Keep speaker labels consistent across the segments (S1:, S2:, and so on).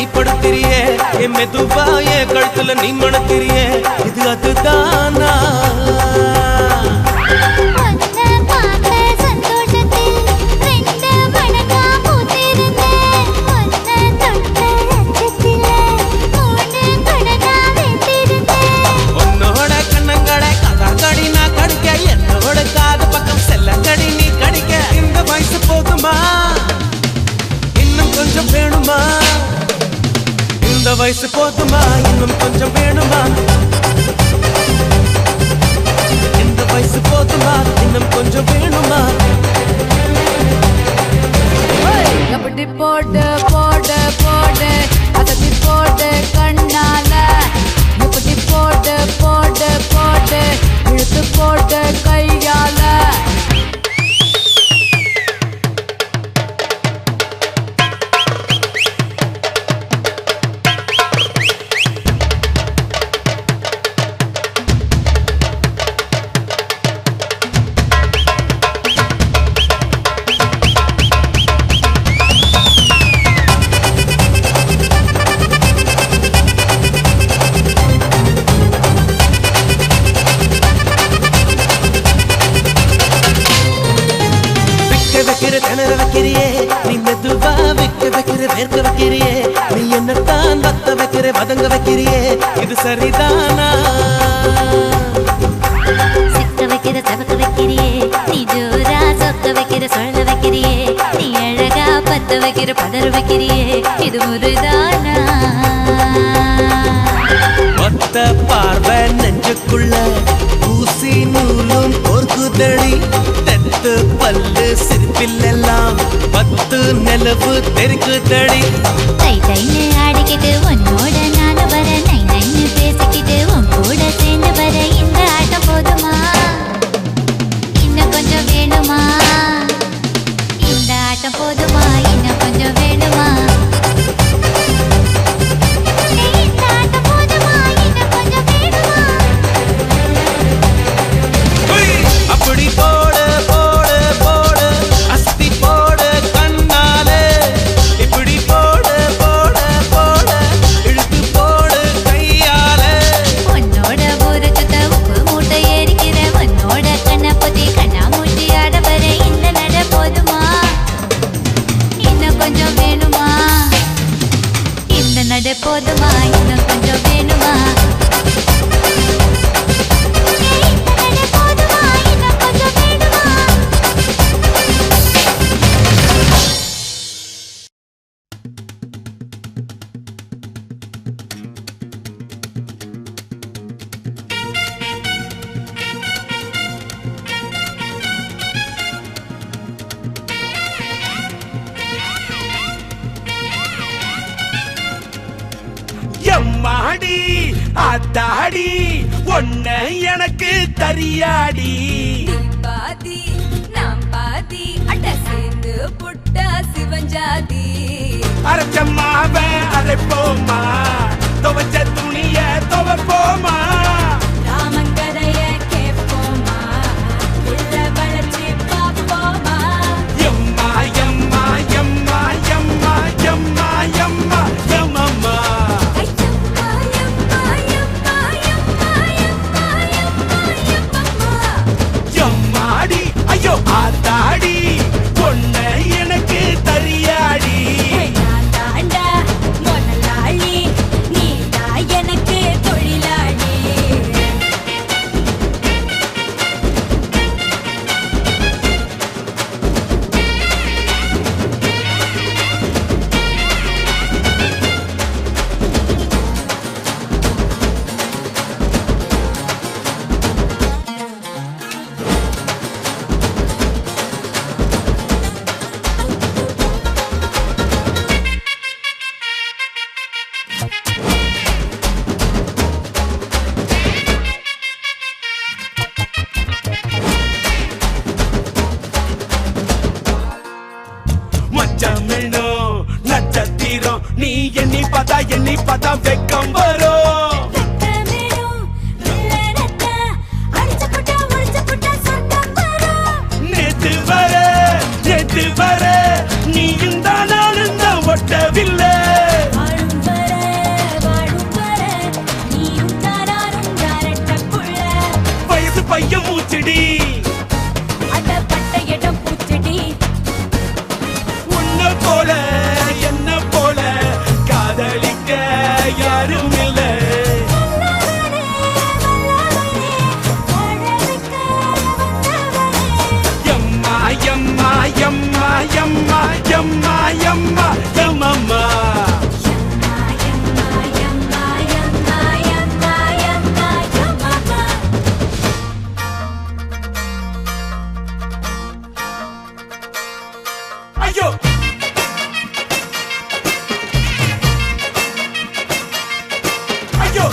S1: நீ படுத்திரியே என் மெதுவா என் கழுத்துல நீ மணத்திரியே இது அதுதானா இந்த வயசு போதுமா இன்னும் கொஞ்சம் வேணுமா இந்த வயசு போதுமா இன்னும் கொஞ்சம் வேணுமா
S2: எப்படி போடு போடு போடு அதட்டி போடு கண்ணால எப்படி போடு போடு போடு இழுத்து போடு கையால
S1: திணற வைக்கிறியே நீ மெதுவா விக்க வைக்கிற வேர்க்க வைக்கிறியே நீ என்னத்தான் வத்த வைக்கிற வதங்க வைக்கிறியே இது சரிதானா
S3: சிக்க வைக்கிற சவக்க வைக்கிறியே நீ ஜோரா சொக்க வைக்கிற சொல்ல வைக்கிறியே நீ அழகா பத்த வைக்கிற பதற வைக்கிறியே இது முருதானா
S1: ஒத்த பார்வை நெஞ்சுக்குள்ள ஊசி நூலும் பொறுக்குதடி தெத்து பல்லு சிரிப்பிலெல்லாம் 10 நிலவு தெருக்குதடி
S3: தை தைன்னு ஆடிக்கிட்டு உன்னோட நானும் வர நை நைன்னு பேசிக்கிட்டு உன் கூட சேர்ந்து வர இந்த ஆட்டம் போதுமா இன்னும் கொஞ்சம் வேணுமா இந்த ஆட்டம் போதுமா இன்னும் கொஞ்சம் வேணுமா
S1: அப்படி போடு போடு போடு அஸ்தி போடு கண்ணாலே இப்படி போடு போடு போடு இழுத்து போடு கையாலே
S3: உன்னோட ஊருக்கு உப்பு மூட்டை ஏறிக்கிற உன்னோட கண்ணை பொத்தி கண்ணா மூட்டி ஆட வர இந்த நட போதுமா இன்னும் கொஞ்சம் வேணுமா இந்த நட போதுமா இன்னும் கொஞ்சம் வேணுமா
S4: எம்மாடி அத்தாடி ஒன்ன எனக்கு தரியாடி
S2: பாதி நாம் பாதி அட்ட சேர்ந்து புட்டா சிவஞ்சாதி
S4: அரைச்சம்மாவ அரைப்போமா துவச்ச துணிய துவப்போமா
S2: ராமங்கரைய கேட்போமா உள்ள வளைச்சி பார்ப்போமா
S4: எம்மா எம்மா எம்மா எம்மா எம்மா எம்மா எம்மம்மா எம்மாடி ஐயோ ஆத்தாடி பொண்ண எனக்கு தரியாடி
S2: எனக்கு தொழிலாளி
S4: நட்சத்திரம் நீ எண்ணி பார்த்தா வெக்கம் வரும் நேத்து வர நீயும் தான் நானும் தான் ஒட்டவில்லை எம்மா எம்மா எம்மா எம்மா எம்மம்மா ஐயோ ஐயோ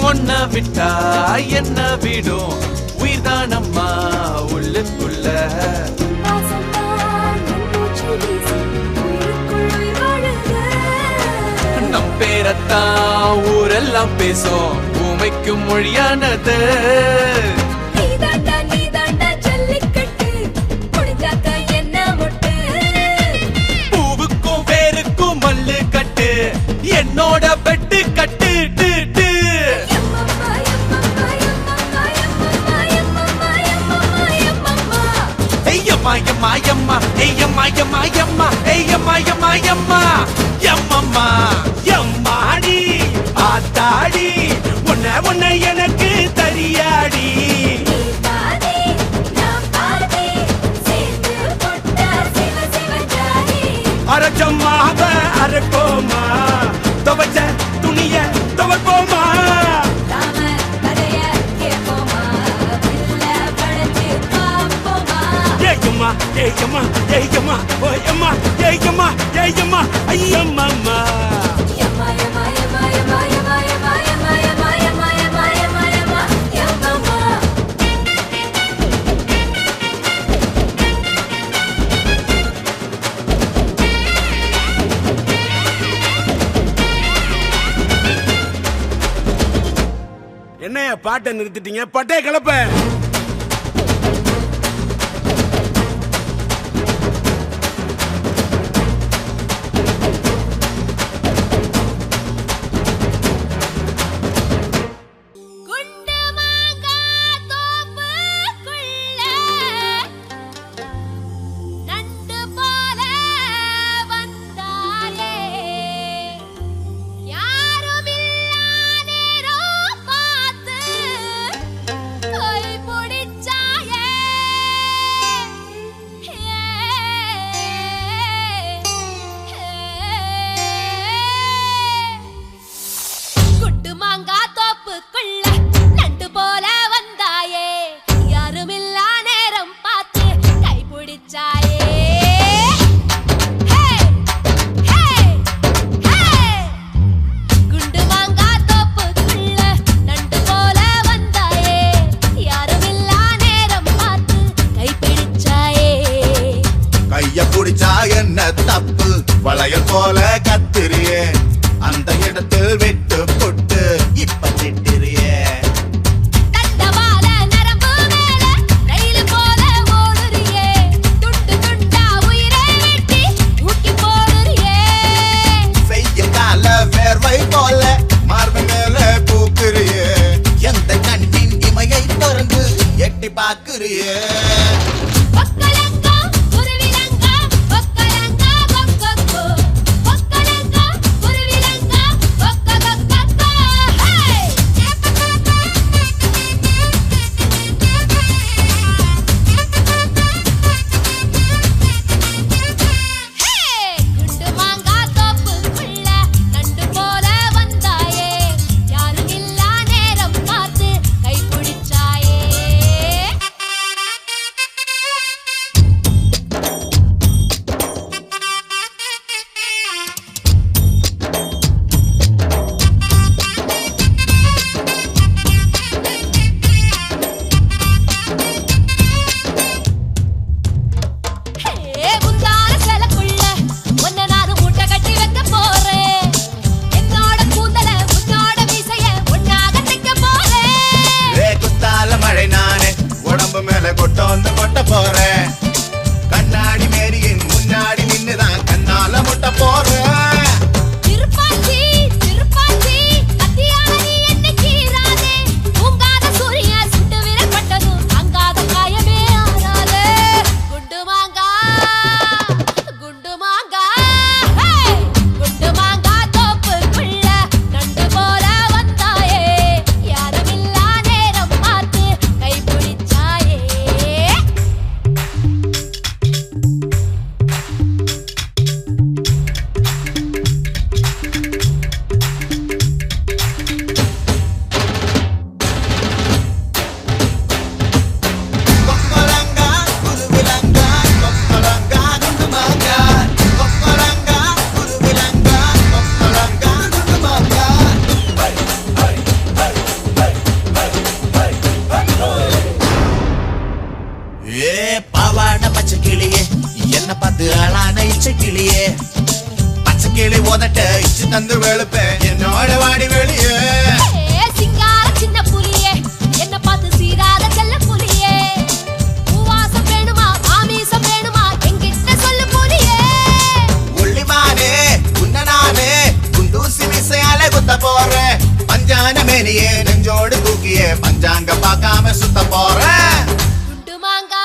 S1: ஒன்ன விட்டா என்ன விடும் உயிர்தானம்மா உள்ளுக்குள்ள நம் பேரத்தான் ஊரெல்லாம் பேசும் ஊமைக்கும் மொழியானது பூவுக்கும் பேருக்கும் மல்லு கட்டு என்னோட பெட்டு கட்டு Yamma yamma hey yamma yamma yamma hey yamma yamma yamma yamma yammaadi aataadi unna enakku thariyadi
S2: பாதி நான் பாதி சேர்ந்து போட்டா சிவ சிவ ஜாதி
S4: அரச்சம்மாவ அரக்கோமா தவச்ச துணிய தவக்கோமா
S2: ராம கதைய கேப்போமா பிள்ள படைச்சு பாப்போமா
S4: ஏய்யம்மா ஏய்யம்மா ஏய்யம்மா ஓயம்மா ஏய்யம்மா ஏய்யம்மா ஐயம்மா
S2: யம்மா யம்மா யம்மா யம்மா யம்மா யம்மா யம்மா யம்மா யம்மா யம்மா யம்மா யம்மா யம்மா
S4: என்னைய பாட்டை நிறுத்திட்டீங்க பட்டே கிளப்ப
S5: வளையல் போல கத்திரியே அந்த இடத்தில் விட்டு போட்டு இப்ப திட்டிரியே
S2: தண்டவாள நரம்பு மேல ரயில் போல ஓடுறியே துண்டு துண்டா உயிரை வெட்டி ஊக்கி போடுறியே
S5: செய்ய கால வேர்வை போல மார்பு மேல பூக்குறியே எந்த கண்ணின் இமையை திறந்து எட்டி பாக்குறியே கொட்டோன்னு கொட்ட போறேன் கண்ணாடி மேரியின் முன்னாடி நின்னுதான் கண்ணால முட்ட போறேன்
S2: திருப்பாச்சி திருப்பாச்சி அத்தியாரி என்ன கீராதே உங்காத சூரிய சுட்டு விரப்பட்டதும் அங்காத காயமே ஆறாதே குண்டு மாங்கா குண்டு மாங்கா குண்டு மாங்கா தோப்புக்குள்ள நண்டு போல வந்தாயே யாருமில்லா நேரம் பார்த்து கை பிடிச்சாயே
S5: கொக்கரங்கா குருவிலங்கா கொக்கரங்கா குண்டுமாங்கா கொக்கரங்கா குருவிலங்கா கொக்கரங்கா குண்டுமாங்கா ஏ பாவாட பச்சை கிளியே என்ன பார்த்து ஆளான இச்சை கிளியே பச்சை கிளி உதட்ட இச்சு தந்து வெளுப்பேன் என்னோட வாடி வெளியே
S2: சிங்கார சின்ன புலியே என்ன பார்த்து சீராத செல்ல புலியே பூவாசம் வேணுமா மாமீசம் வேணுமா என்கிட்ட சொல்லு புலியே
S5: உள்ளிமானே உன்னனானே குண்டூசி விசையால குத்த போறேன் பஞ்சான மேனியே நெஞ்சோடு தூக்கியே பஞ்சாங்க பார்க்காம சுத்த போறேன்
S2: குண்டு மாங்கா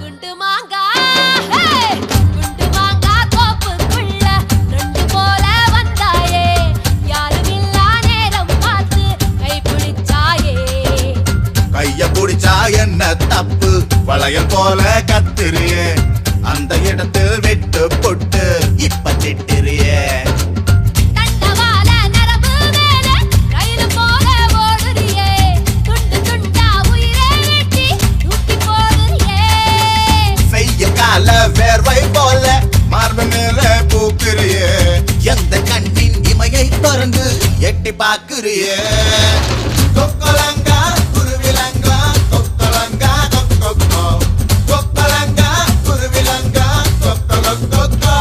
S2: குண்டு மாங்கா குண்டு மாங்கா தோப்புக்குள்ள நண்டு போல வந்தாயே யாருமில்லா நேரம் பார்த்து கை பிடிச்சாயே
S5: கைய புடிச்சா என்ன தப்பு வளையல் போல கத்திரியே அந்த இடத்தில் விட்டு பொட்டு இப்ப திட்டிரியே
S2: தண்டவாள நரம்பு மேல ரயில் போல ஓடுறியே துண்டு துண்டா உயிரை வெட்டி தூக்கி போடுறியே
S5: செய்ய கால வேர்வை போல மார்பு மேல பூக்கிறியே எந்த கண்ணின் இமையை திறந்து எட்டி பாக்குறியே கொக்கலங்கா குருவிலங்கா கொக்கலங்கா கொக்கொக்கோ கொக்கலங்கா குருவிலங்கா கொக்கொக்கோ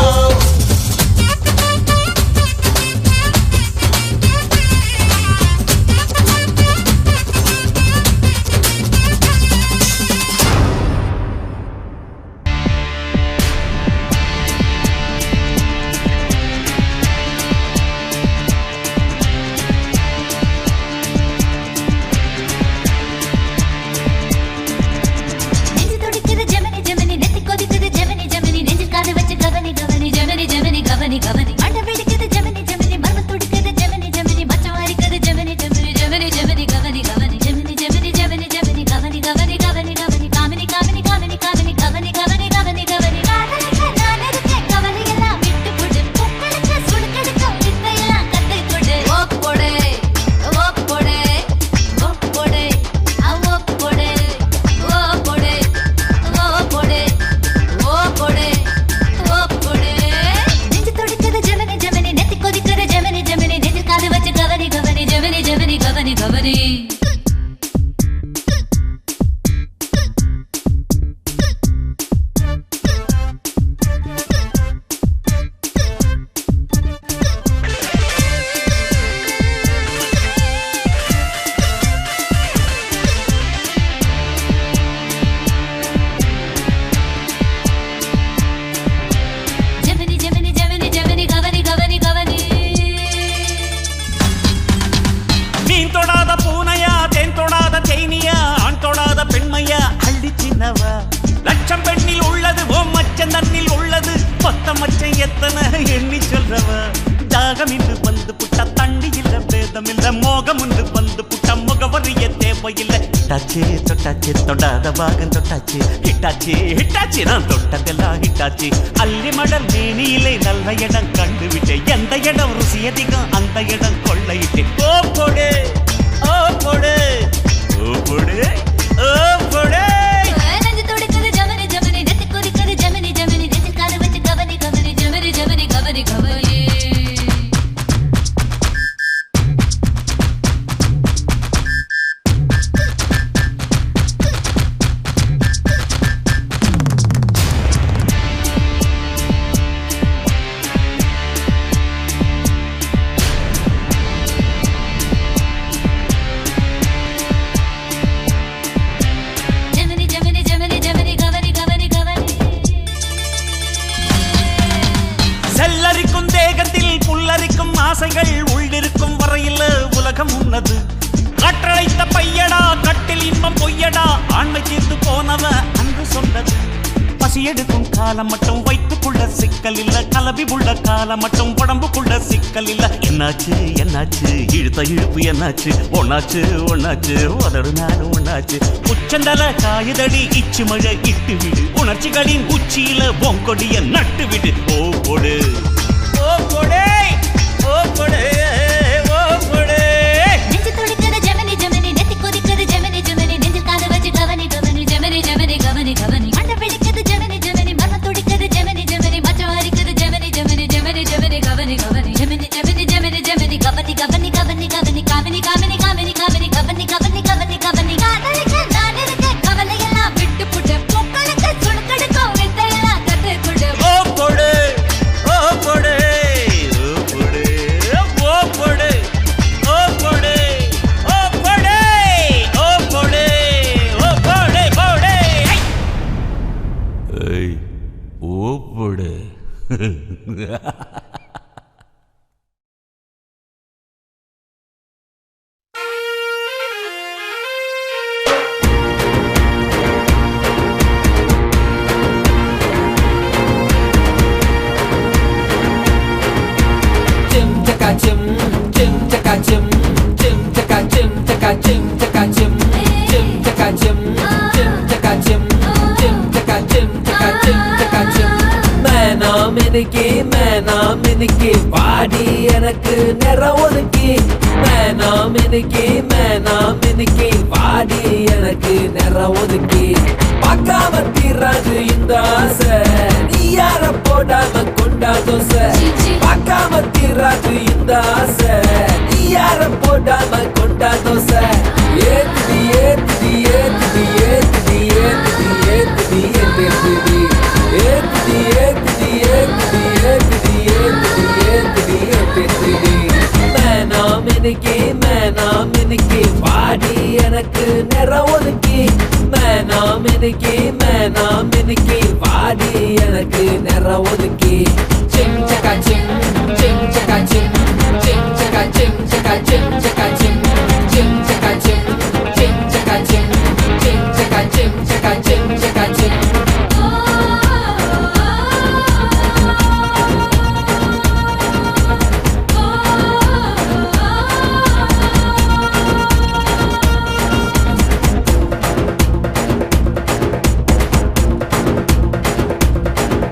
S3: நெஞ்சு துடிக்குது ஜெமினி ஜெமினி நெத்தி கொதிக்குது ஜெமினி ஜெமினி நெஞ்சில் காது வச்சு கவனி கவனி ஜெமினி ஜெமினி கவனி கவனி மண்டை வெடிக்குது ஜெமினி ஜெமினி மர்மம் துடிக்குது ஜெமினி ஜெமினி மச்சம் அரிக்குது ஜெமினி ஜெமினி ஜெமினி ஜெமினி கவனி கவனி ஜெமினி ஜெமினி ஜெமினி ஜெமினி கவனி கவனி கவனி கவனி காமினி காமினி காமினி காமினி கவனி கவனி கவனி கவனி காதலுக்கு நான் இருக்கேன் கவலை எல்லாம் விட்டு போடு புக்களுக்கு சுடுக்கெடுக்கும் வித்தையெல்லாம் கத்தை கொடு
S2: ஓப் போடு ஓப் போடு
S3: ஓப் போடு ஓப் போடு
S2: ஓப் போடு ஓப் போடு ஓப் போடு ஓப் போடு
S3: நெஞ்சு துடிக்குது ஜெமினி ஜெமினி நெத்தி கொதிக்குது ஜெமினி ஜெமினி நெஞ்சில் காது வச்சு கவனி கவனி ஜெமினி ஜெமினி கவனி கவனி ஜெமினி ஜெமினி ஜெமினி ஜெமினி கவனி கவனி கவனி
S4: மீன் தொடாத பூனையா தேன் தொடாத தேனியா ஆண் தொடாத பெண்மையா அள்ளி சின்னவா லட்சம் பெண்ணில் உள்ளது ஓ மச்சம் தன்னில் உள்ளது பத்த மச்சம் எத்தனை எண்ணி சொல்றவா தாகம் இன்று வந்து புட்ட தண்ணி இல்ல பேதம் இல்ல மோகம் ஒன்று வந்து புட்ட முகவரிய தேவையில்லை ஹிட்டாச்சி தொட்டாச்சி தொடாத பாகம் தொட்டாச்சி ஹிட்டாச்சி ஹிட்டாச்சி நான் தொட்டதெல்லாம் ஹிட்டாச்சி அள்ளி மடல் மேனியிலே நல்ல இடம் கண்டுவிட்டேன் எந்த இடம் ருசி அதிகம் அந்த இடம் கொள்ளையிட்டேன் ஓ போடு ஓ போடு ஓ போடு ஓ போடு
S3: நெஞ்சு துடிக்குது ஜெமினி ஜெமினி நெத்தி கொதிக்குது ஜெமினி ஜெமினி நெஞ்சில் காது வச்சு கவனி கவனி ஜெமினி ஜெமினி கவனி கவனி
S4: உறக்கம் உன்னது காற்றழைத்த பையடா கட்டில் இன்பம் பொய்யடா ஆண்மை தீர்த்து போனவ அன்று சொன்னது பசி எடுக்கும் காலம் மட்டும் வைத்துக்குள்ள சிக்கல் இல்ல கலவி உள்ள காலம் மட்டும் உடம்புக்குள்ள சிக்கல் இல்ல என்னாச்சு என்னாச்சு இழுத்த இழுப்பு என்னாச்சு ஒன்னாச்சு ஒன்னாச்சு உதடு நானும் ஒன்னாச்சு உச்சந்தல காயுதடி இச்சு மழை இட்டு விடு உணர்ச்சிகளின் உச்சியில பொங்கொடிய நட்டு விடு ஓ கொடு ஓ கொடே ஓ கொடே ஓ கொடே
S3: நெஞ்சு துடிக்குது ஜெமினி ஜெமினி நெத்தி கொதிக்குது ஜெமினி ஜெமினி நெஞ்சில் காது வச்சு கவனி கவனி ஜெமினி ஜெமினி கவனி கவனி மண்டை பிடிக்குது ஜெமினி ஜெமினி மர்ம துடிக்குது ஜெமினி ஜெமினி மச்சம் அரிக்குது ஜெமினி ஜெமினி ஜெமினி ஜெமினி கவனி கவனி ஜெமினி ஜெமினி ஜெமினி ஜெமினி கவனி கவனி கவனி கவனி காமினி காமினி காமினி காமினி கவனி கவனி கவனி கவனி காதலிக்க நான் இருக்க கவலையெல்லாம் விட்டு புட்டு பொங்கலுக்கு சுடுக்கடுக்கும் வித்தையெல்லாம் கத்து கொடு
S4: ஓ கொடு ஓ கொடு ஓ கொடு ஓ கொடு ஓ கொடு ஓ கொடு ஓ கொடு ஓ கொடு கொடு ஏய் ஓ கொடு
S1: Chim chaka chim, chim chaka chim, chim chaka chim chaka chim chaka chim, chim chaka chim, chim chaka chim, chim chaka chim chaka chim chaka chim. மேனா மினுக்கி பாடி எனக்கு நிற ஒதுக்கி மேனா மினுக்கி பாடி எனக்கு நிற ஒதுக்கி பார்க்காம தீராது இந்த ஆசை நீ யார போடாம கொண்டா தோசை பார்க்காம தீராது இந்த ஆசை நீ யார போடாம கொண்டா தோசை ஏத்துடி ஏத்துடி ஏத்துடி ஏத்துடி ஏத்துடி ஏத்துடி ஏத்துடி ஏத்துடி ஏத்துடி ஏத்துடி ஏத்துடி ஏத்துடி ஏத்துடி ஏத்துடி மேனா மினுக்கி பாடி எனக்கு நிற ஒதுக்கி மேனா மினுக்கி பாடி எனக்கு நிற ஒதுக்கி சிம் சகா சிம் சிம் சகா சிம் சிம் சகா சிம் சகா சிம் சகா சிம் சிம் சகா சிம் சிம் சகா சிம் சிம் சகா சிம் சகா சிம் சகா சிம்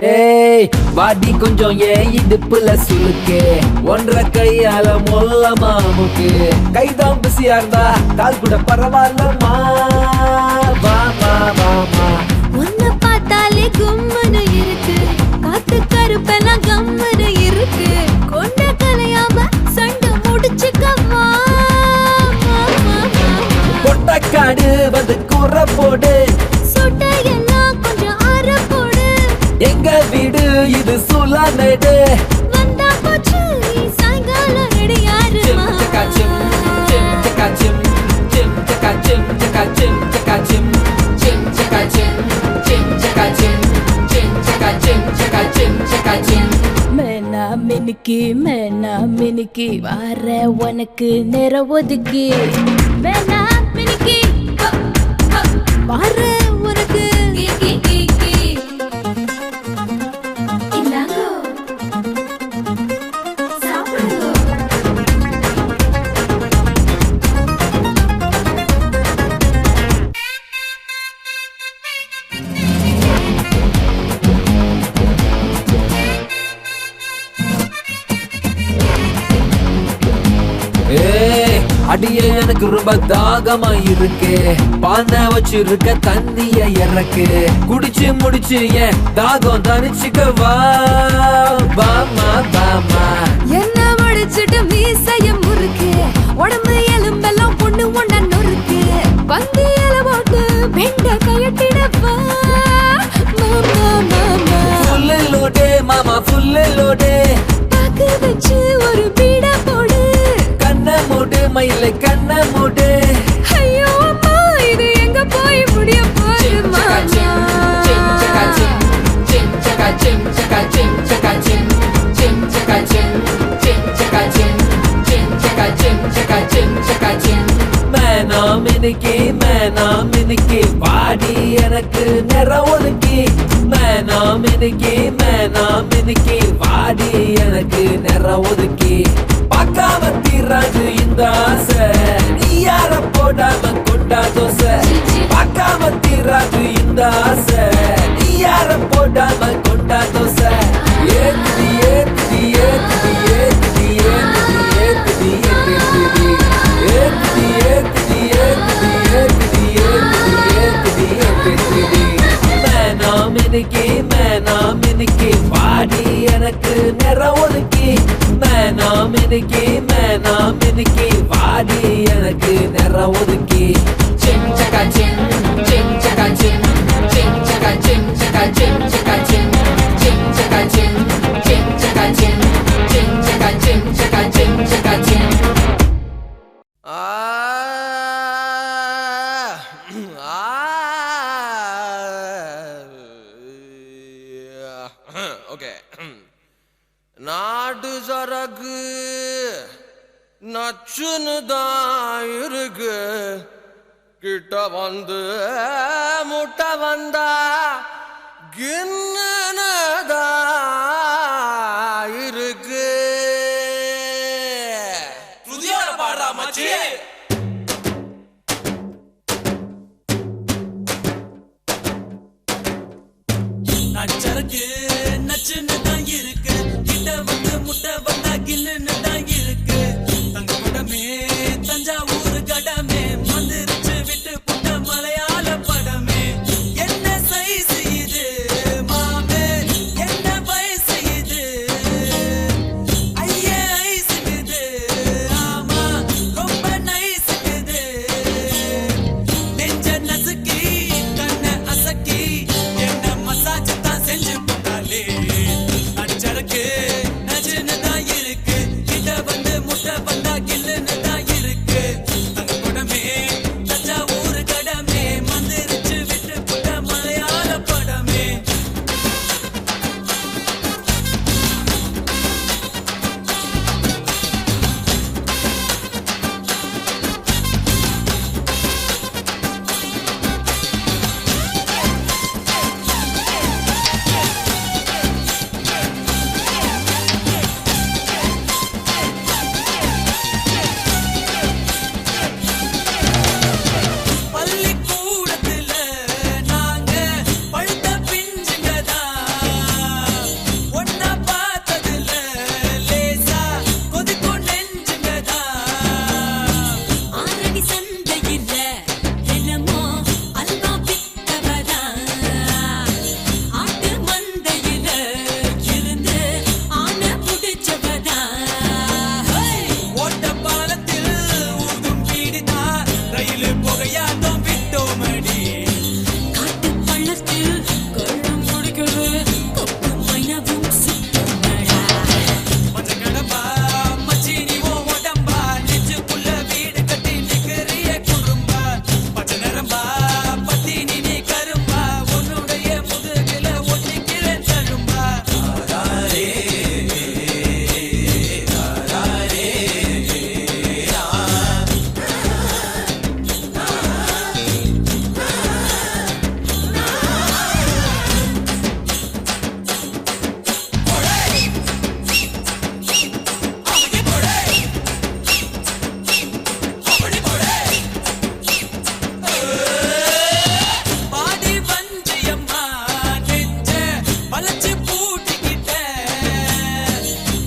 S1: ஏய் வாடி கொஞ்சம் ஏன் இடுப்புல சுளுக்கு ஒன்றரை கையால மொல்லமா முக்கு கைதான் பிஸியா இருந்தா கால் கூட பரவாயில்லம்மா வாமா வாமா
S2: உன்னை பார்த்தாலே கும்முன்னு இருக்கு காத்து கருப்பெல்லாம் கம்முன்னு இருக்கு கொண்ட கலையாம சண்டை முடிச்சுக்கவா
S1: பொட்டக்காடு வந்து கூற போடு
S2: சொட்டையெல்லாம் கொஞ்சம் ஆற போடு
S1: எங்க வீடு இது சுலானடு
S2: வந்தா போச்சு நீ சாயங்காலம் ரெடியாருமா
S1: சிம் சிம் சகா சிம் சிம் சகா சிம் சகா சிம் சகா சிம் சிம் சகா சிம் சிம் சகா சிம் சிம் சகா சிம் சகா சிம் சகா சிம்
S2: மேனா மினுக்கி வார உனக்கு நிற ஒதுக்கி மேனா மினுக்கி வார உனக்கு
S1: அடியே எனக்கு ரொம்ப தாகமா இருக்கு பானை வச்சிருக்க தண்ணிய இறக்கு குடிச்சு முடிச்சு ஏன் தாகம் தனிச்சுக்கவா பாமா பாமா
S2: என்ன முடிச்சிட்டு மீசையும் முறுக்கு உடம்பு எலும்பெல்லாம் பொண்ணு ஒண்ணா நொறுக்கு பந்தி இல போட்டு வெண்ட கையட்டிடவா மாமா மாமா
S1: ஃபுல்லு லோடே மாமா ஃபுல்லு லோடே
S2: பாக்கு வச்சு ஒரு பீட போடு
S1: கண்ண மூடு மயில கண்ண மூடு
S2: ஐயோ அம்மா இது எங்க போய் முடிய போகுது மாமா
S1: மேனா மினுக்கி பாடி எனக்கு நிற ஒதுக்கி மேனா மினுக்கி பாடி எனக்கு நிற ஒதுக்கி பார்க்காம தீராது இந்த ஆசை நீ யார போடாம கொண்டா தோசை பார்க்காம தீராது இந்த ஆசை நீ யார போடாம கொண்டா தோசை ஏத்துடி ஏத்துடி ஏத்துடி ஏத்துடி ஏத்துடி ஏத்துடி ஏத்துடி ஏத்துடி ஏத்துடி ஏத்துடி ஏத்துடி ஏத்துடி ஏத்துடி மேனா மினுக்கி பாடி எனக்கு நிற ஒதுக்கி மேனா மினுக்கி பாடி எனக்கு நிற ஒதுக்கி சிம் சகா சிம் சிம் சகா சிம் சிம் சகா சிம் சகா சிம் சகா சிம் சிம் சகா சிம் சிம் சகா சிம் சிம் சகா சிம் சகா சிம் சகா சிம்
S6: ஓகே நாடு சரகு நச்சுன்னு தான் இருக்கு கிட்ட வந்து முட்டை வந்தா கிண்ணதா இருக்கு புதிய பாடா மச்சி
S4: நச்சருக்கு நச்சுன்னு தான் இருக்கு கிட்ட வந்து முட்டை வந்தா கில்லுன்னு தான் இருக்கு தங்க படமே தஞ்சாவூர் கடமே மந்திரிச்சு விட்டு புட்ட மலையாள படமே என்ன சைஸ் இது மாமே என்ன வயசு இது ஐயே ஐஸ் இது ஆமா ரொம்ப நைஸ் இது நெஞ்ச நசுக்கி கண்ண அசக்கி என்ன மசாஜ் தான் செஞ்சு போட்டாலே நச்சருக்கு நச்சுன்னு தான் இருக்கு கிட்ட வந்து முட்டை வந்தா கில்லுன்னு தான் இருக்கு தங்க படமே தஞ்சாவூர் கடமே மந்திரிச்சு விட்டு புட்ட மலையாள படமே பள்ளிக்கூடத்துல நாங்க பழுத்த பிஞ்சுங்கதான் ஒன்னா பார்த்ததுல லேசா கொதிக்கும் நெஞ்சுங்கதான்
S2: ஆரடி சந்தையில என்னமோ அல்வா வித்தவதா ஆட்டு மந்தையில இருந்து ஆன புடிச்சவதா
S4: ஓட்ட பாலத்தில் ஊதும் பீடிதா ரயில் புகையாட்டம் விட்டோமடி
S2: காட்டு பள்ளத்தில் கள்ளம் குடிக்கிறது கொக்கு மைனவும் சுத்தமடா
S4: மஞ்ச கடம்பா மச்சினி ஓ உடம்பா நெஞ்சுக்குள்ள வீடு கட்டி நிக்கிறிய குடும்பா பச்சை நரம்பா பத்தினி நீ கரும்பா உன்னுடைய முதுகில ஒட்டிக்கிறேன் தழும்பா பாடி வஞ்சியம்மா நெஞ்ச வளைச்சு பூட்டிக்கிட்ட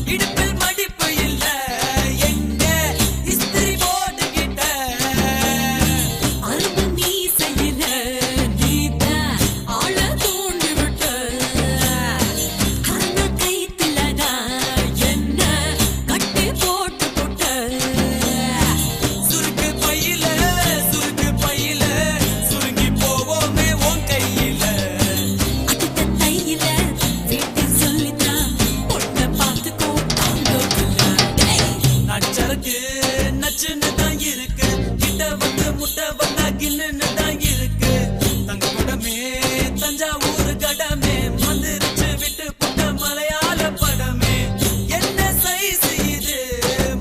S4: இடுப்பில் மடிப்பு இல்ல எங்க இஸ்திரி போட்டுக்கிட்ட
S2: அரும்பு மீசையில நீதான் ஆள தூண்டி விட்ட அந்த கைத்துலதான் என்ன கட்டி போட்டு போட்ட
S4: சுருக்கு பையில சுருங்கி போவோமே உன் கையில
S2: அதுக்கு தையில வீட்டு சொல்லித்தான் பொண்ணை பார்த்துக்கோ அவங்க
S4: நச்சருக்கு நச்சுன்னு தான் இருக்கு கிட்ட வந்து முட்டை வந்தா கில்லுன்னு தான் இருக்கு தங்க படமே தஞ்சாவூர் கடமே மந்திரிச்சு விட்டு புட்ட மலையாள படமே என்ன சைஸ் இது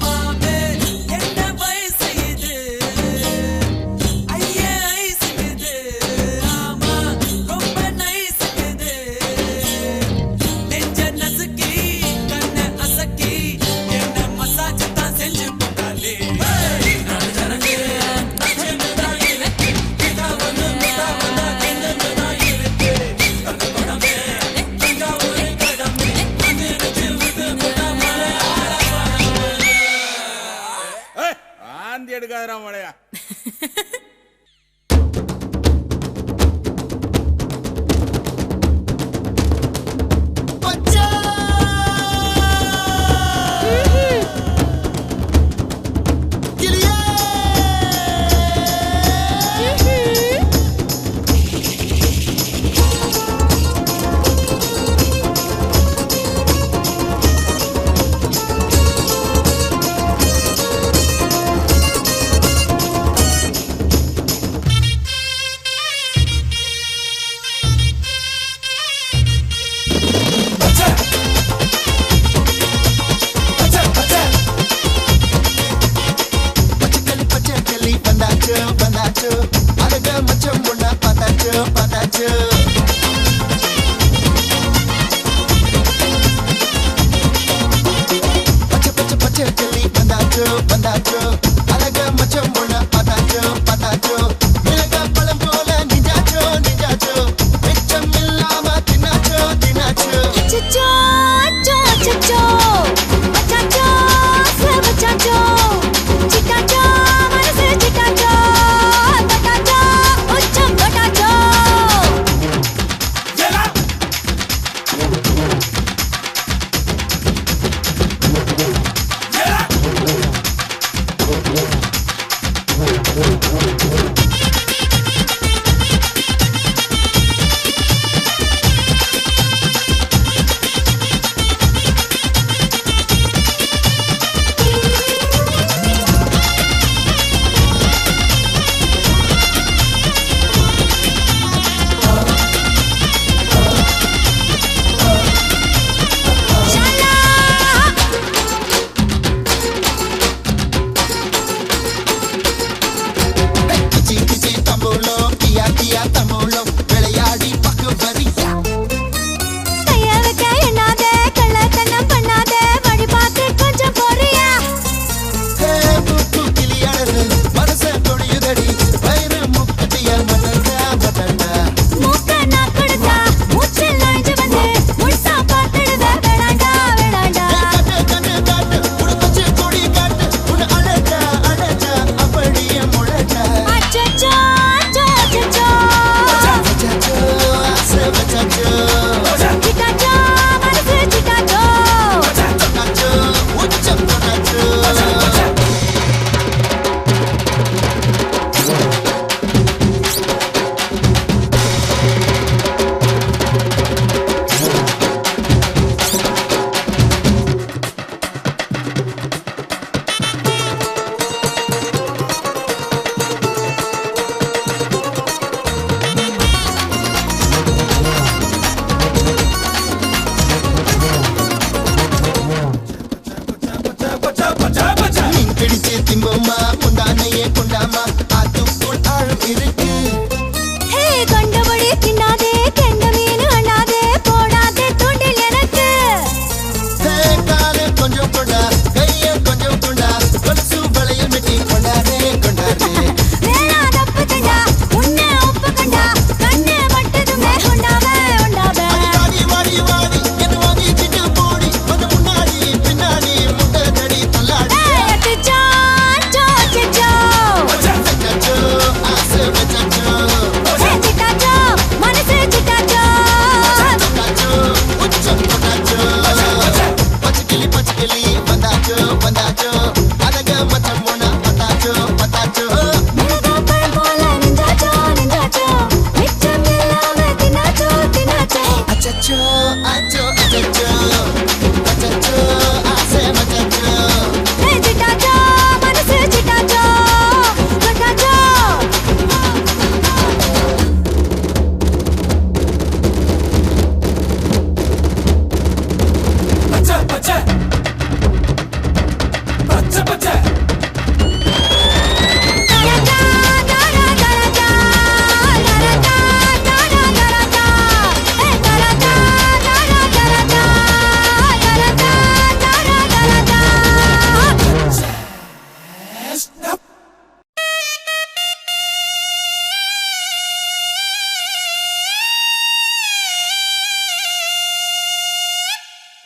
S4: மாமே என்ன வயசு இது ஐயே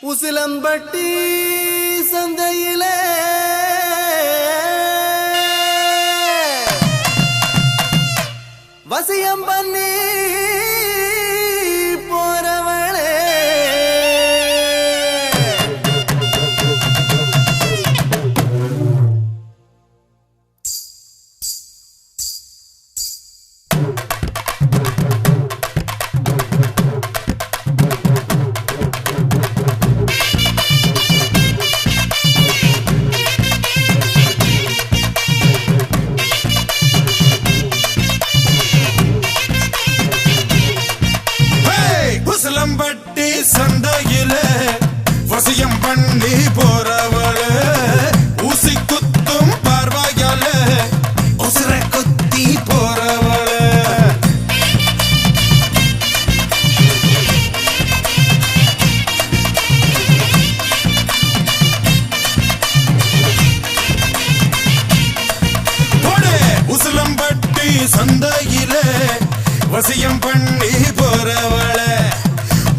S7: உசிலம்பட்டி சந்தையிலே வசியம் பண்ணி போறவளே
S5: உசிலம்பட்டி சந்தையிலே வசியம் பண்ணி போறவளே ஊசி குத்தும் பார்வையாலே உசிர குத்தி போறவளே உசிலம்பட்டி சந்தையிலே வசியம் பண்ணி போறவளே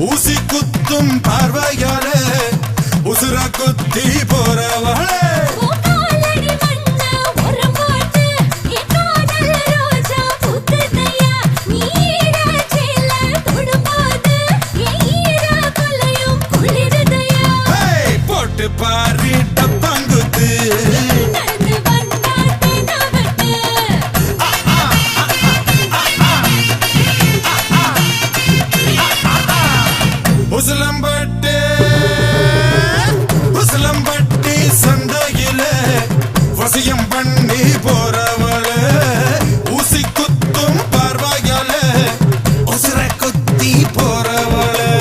S5: ஊசி குத்தும் பார்வையாலே உசுர குத்தி போறவளே போட்டு பாரி டப்பாங்குத்து உசிலம்பட்டி சந்தையிலே வசியம் பண்ணி போறவளே ஊசி குத்தும் பார்வையாலே உசுர குத்தி போறவளே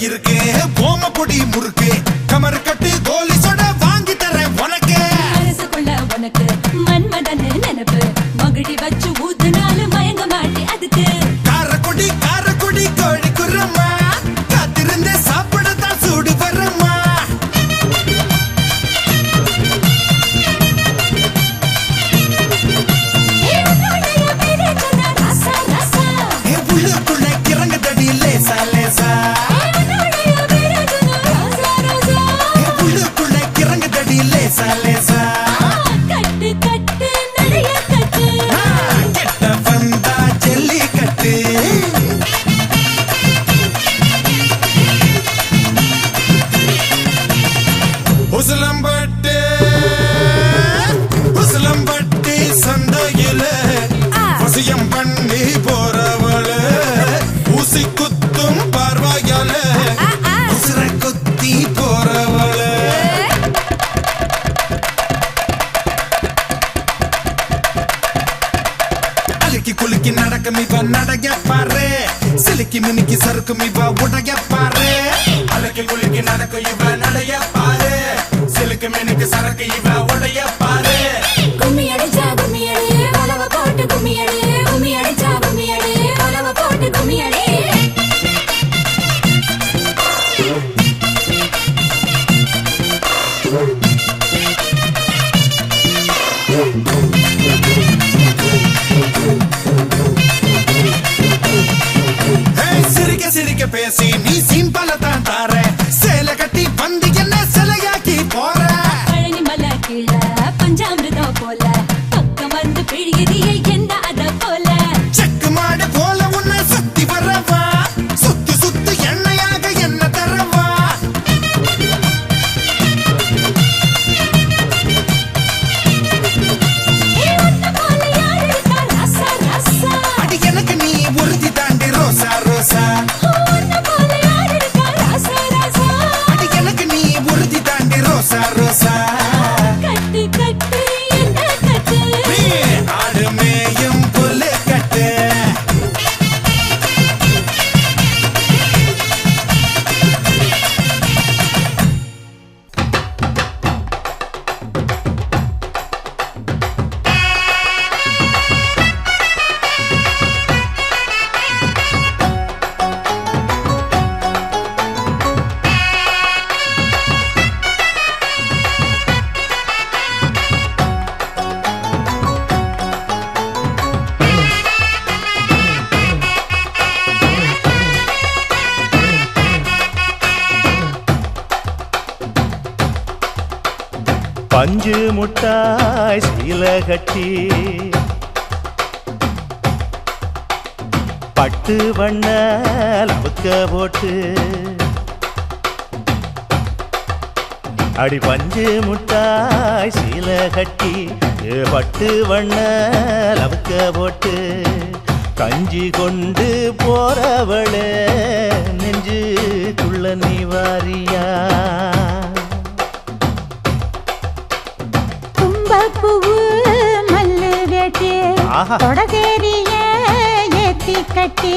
S5: இருக்கு போம பொடி முறுக்கு கமர் கட்டு கோலி சொட வாங்கி தரேன் உனக்கு
S2: மனசுக்குள்ள உனக்கு மன்மதன் நினைப்பு மகிழி வச்சு ஊத்துனாலு மயங்க மாட்டி அதுக்கு
S5: காரக்குடி கோழி குரம்மா காத்திருந்தே சாப்பிடத்தான் சூடு வரம்மா உள்ளுக்குள்ள கிறங்க தடி லேசா லேசா லேசா லேசா
S2: கட்டு கட்டு நடைய கட்டு
S5: கெட்ட வந்தா ஜல்லி கட்டு உசிலம்பட்டி சந்தையிலே வசியம் பண்ணி போறவளே ஊசி குத்தும் பார்வையாலே உசுர குத்தி போறவளே குலுக்கி நடக்கும் இவ நடைய பாரு சிலுக்கி மினுக்கி சறுக்கும் இவ உடைய பாரு அலக்கி குலுக்கி நடக்கும் இவ நடைய பாரு சிலுக்கு மினுக்கு சறுக்கு இவ உடைய பாரு
S2: கும்மி அடிச்சா கும்மி அடி வலவ போட்டு கும்மி அடி கும்மி அடிச்சா கும்மி அடி வலவ போட்டு கும்மி அடி
S5: சிரிக்க சிரிக்க பேசி நீ சிம்பல தான் தார சேலை கட்டி வந்து என்ன சிலையாக்கி போற
S2: பழனி மலை கீழ பஞ்சா
S8: பஞ்சு முட்டாய் சீல கட்டி பட்டு வண்ண லவுக்க போட்டு அடி பஞ்சு முட்டாய் சீல கட்டி பட்டு வண்ண லவுக்க போட்டு கஞ்சி கொண்டு போறவளே நெஞ்சுக்குள்ள நீ வாரியா
S9: பூவு மல்லு வேட்டி தொடதேரிய ஏத்தி கட்டி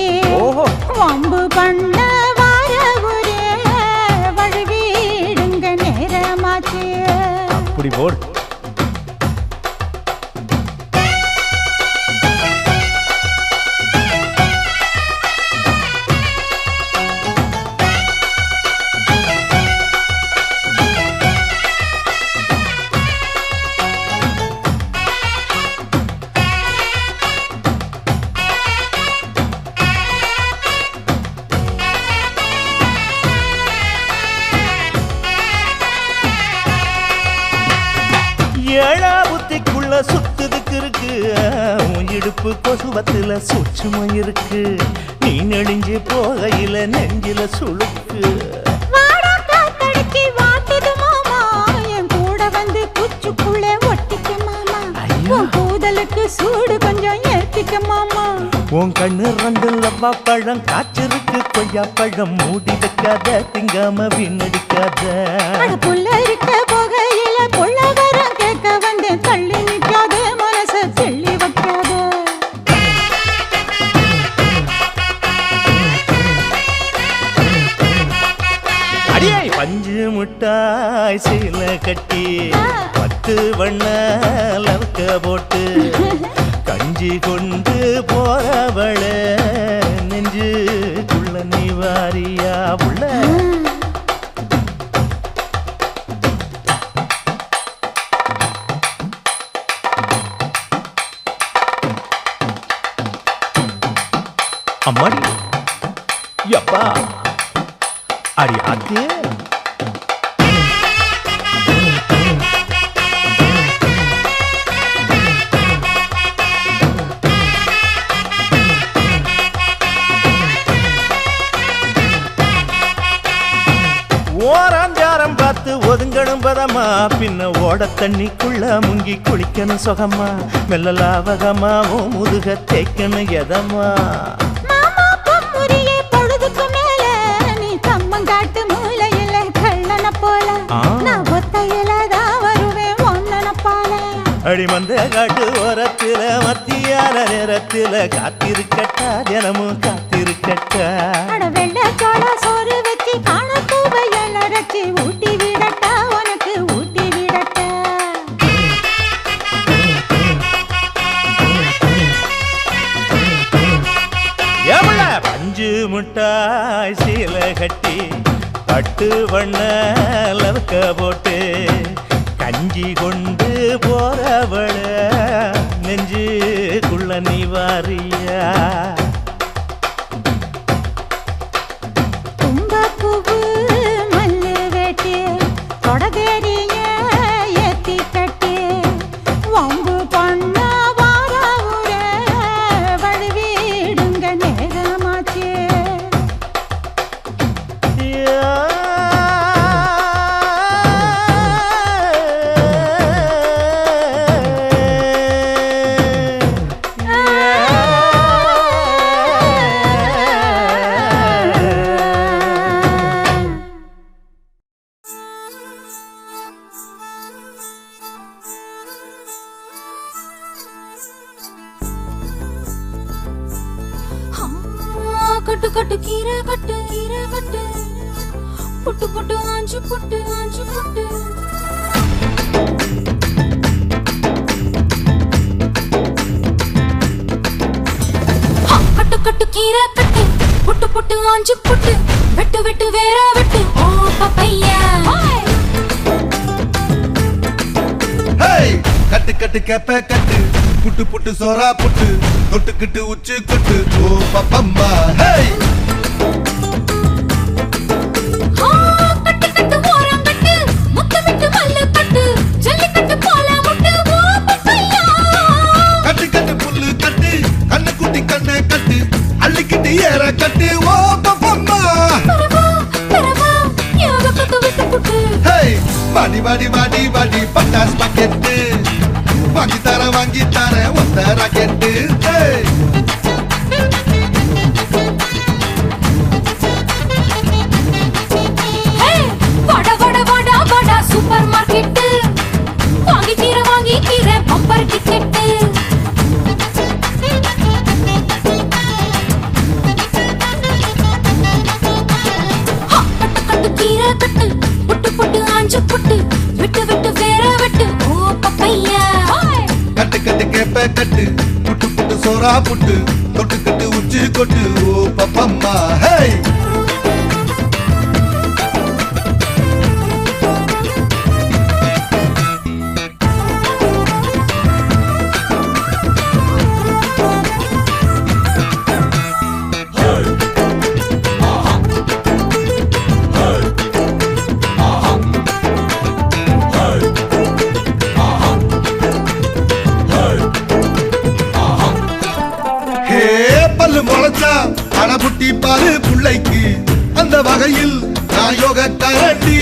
S9: வம்பு பண்ண வார ஊரே வழுவிடுங்க நேரமாச்சு
S8: அப்படி போடு ஏழா புத்திக்குள்ள சுத்துதுக்கு இருக்கு இடுப்பு கொசுவத்துல சூட்சுமம் இருக்கு நீ நெளிஞ்சு போகையில நெஞ்சில சுளுக்கு
S9: கூதலுக்கு சூடு கொஞ்சம் ஏத்திக்க மாமா
S8: உன் கண்ணு ரெண்டு லவ்வா பழம் காய்ச்சிருக்கு கொய்யா பழம் மூடி வைக்காத திங்காம வீணடிக்காத
S9: புள்ள இருக்க போகையில புள்ள வரம் கேட்க வந்து தள்ளி நிற்காத மனச தெள்ளி வைக்காத
S8: அடியே பஞ்சு முட்டாய் சீல கட்டி பத்து வண்ண லவுக்க போட்டு கஞ்சி கொண்டு போறவள நெஞ்சுக்குள்ள நீ வாரியா உள்ள அம்மாடி யப்பா அடி ஆத்தே ஓராஞ்சாரம் பார்த்து ஒதுங்கணும் பதமா பின்ன ஓட தண்ணிக்குள்ள முங்கி குளிக்கணும் சுகமா மெல்ல லாவகமா ஓ முதுக தேய்க்கணும் எதமா
S9: பொழுதுக்கு மேல நீ கம்மங்காட்டு மூலையில கள்ளன போல நான் ஒத்தையில தான் வருவேன் ஒன்னன போல
S8: அடிமந்த காட்டு ஓரத்துல மத்தியான நேரத்துல காத்திருக்கட்டா தினமும் காத்திருக்கட்டா
S9: வெள்ள சோள சோறு வச்சு காண பூவையல் அரைச்சி ஊட்டி விடட்டா உனக்கு ஊட்டி விடட்டா
S8: எவ்வள பஞ்சு முட்டாய் சீல கட்டி பட்டு வண்ண லவுக்க போட்டு கஞ்சி கொண்டு போறவள நெஞ்சுக்குள்ள நீ வாரியா
S9: பூவு மல்லு வேட்டி தொடதேரிய ஏத்தி கட்டி வம்பு பண்ண வார ஊரே வழுவிடுங்க நேரமாச்சு
S2: கட்டு கட்டு கீரை கட்டு புட்டு புட்டு ஆஞ்சு புட்டு கட்டு கட்டு கீரை கட்டு புட்டு புட்டு ஆஞ்சு புட்டு வெட்டு வெட்டு வேற வெட்டு ஓ பப்பையா
S7: கட்டு கட்டு கேப்ப கட்டு புட்டு புட்டு சோறா புட்டு தொட்டுக்கிட்டு உச்சு கொட்டு ஓ பப்பம்மா
S2: கட்டு கட்டு ஓரம் கட்டு முத்து விட்டு மல்லு கட்டு ஜல்லிக்கட்டு
S7: கட்டு ஓ பப்பம்மா
S2: பரவா பரவா யோகப்பட்டு விட்டு புட்டு
S7: ஹேய் வாடி வாடி வாடி வாடி பட்டாஸ் பாக்கெட்டு வாங்கி தர ஒத்த ராக்கெட்டு ஹேய்
S2: வட வட வட வட சூப்பர் மார்க்கெட் வாங்கி தீர பம்பர் டிக்கெட் கட்டு கீரை கட்டு புட்டு புட்டு ஆஞ்சு புட்டு விட்டு விட்டு வேற விட்டு ஓ பப்பையா
S7: கட்டு கட்டு கேப்ப கட்டு புட்டு புட்டு சோறா புட்டு தொட்டு கட்டு உச்சி கொட்டு ஓ பப்பம்மா ஹேய் பல்லு முளைச்சா அடபுட்டி பாரு புள்ளைக்கு அந்த வகையில் நான் யோக கரண்டி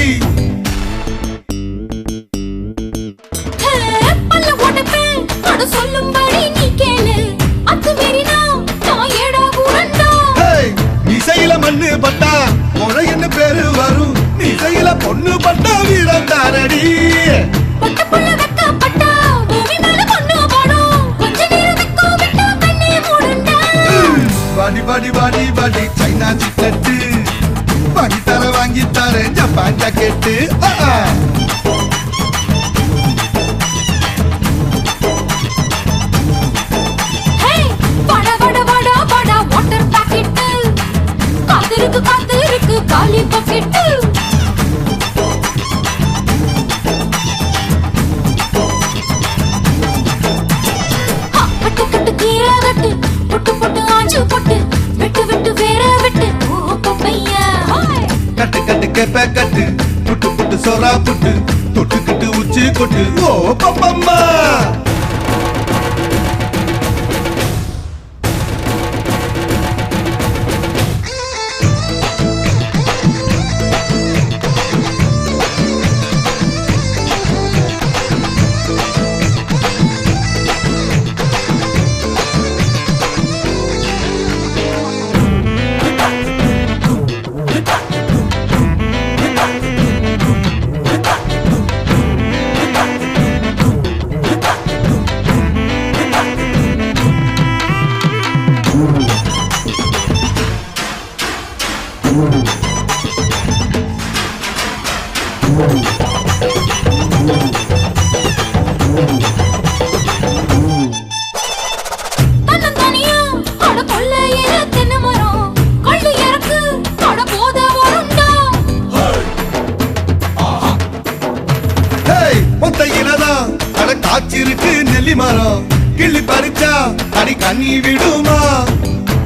S2: பல்ல உடைப்பேன் அட சொல்லும்படி நீ கேளு அத்து மீறினா நான் ஏடா கூடண்டா
S7: இசையில மண்ணு பட்டா முறைன்னு பேரு வரும் இசையில பொண்ணு பட்டா வீரம் தாரடி
S2: பட்ட புள்ள வெக்கப்பட்டா பூமி மேல பொண்ணு போடும் கொஞ்ச நேரத்துக்கு விட்டா கண்ணே மூடுண்டா
S7: வாடி வாடி வாடி வாடி சைனா சிக்கெட்டு வாங்கி தர ஜப்பான் ஜாக்கெட்டு
S2: வட வட வட வட வாட்டர் பாக்கெட் காத்திருக்கு காலி பாக்கெட் கட்டு கட்டு கீரை கட்டு புட்டு புட்டு ஆஞ்சு புட்டு விட்டு விட்டு வேற விட்டு ஓ பப்பையா
S7: கட்டு கட்டு கேப்ப கட்டு புட்டு புட்டு சோறா புட்டு தொட்டுக்கிட்டு உச்சி கொட்டு ஓ பப்பம்மா
S2: தன்னந்தனியா அட கொள்ளையில தென்னை மரம் கள்ளு இறக்கு அட போத வருண்டா
S7: ஒத்தையிலதான் அட காய்ச்சிருக்கு நெல்லி மரம் கிள்ளி பறிச்சா அடி கண்ணி விடுமா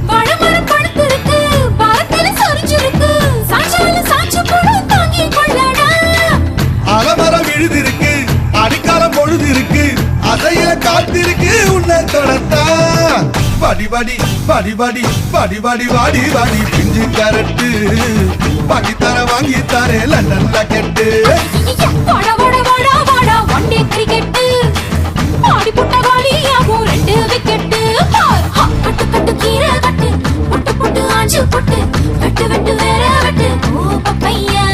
S2: வாழைமரம் பழுத்திருக்கு பாரத்தில சொரிஞ்சிருக்கு சாஞ்சால சாஞ்சு போடு தாங்கி கொள்ளடா
S7: அலமரம் விழுதிருக்கு அடிக்காலம் பொழுது இருக்கு அதையில காத்திருக்கு உன்னை தொடத்தா வாடி வாடி வாடி வாடி வாடி வாடி வாடி வாடி பிஞ்சு கரட்டு வாங்கி தர லண்டன்ல கெட்டு
S2: வட வட வட வட ஒன் டே கிரிக்கெட் ஆடி புட்ட காலியாகும் 2 விக்கெட் கட்டு கட்டு கீரை கட்டு புட்டு புட்டு ஆஞ்சு புட்டு வெட்டு வெட்டு வேற வெட்டு ஓ பப்பையா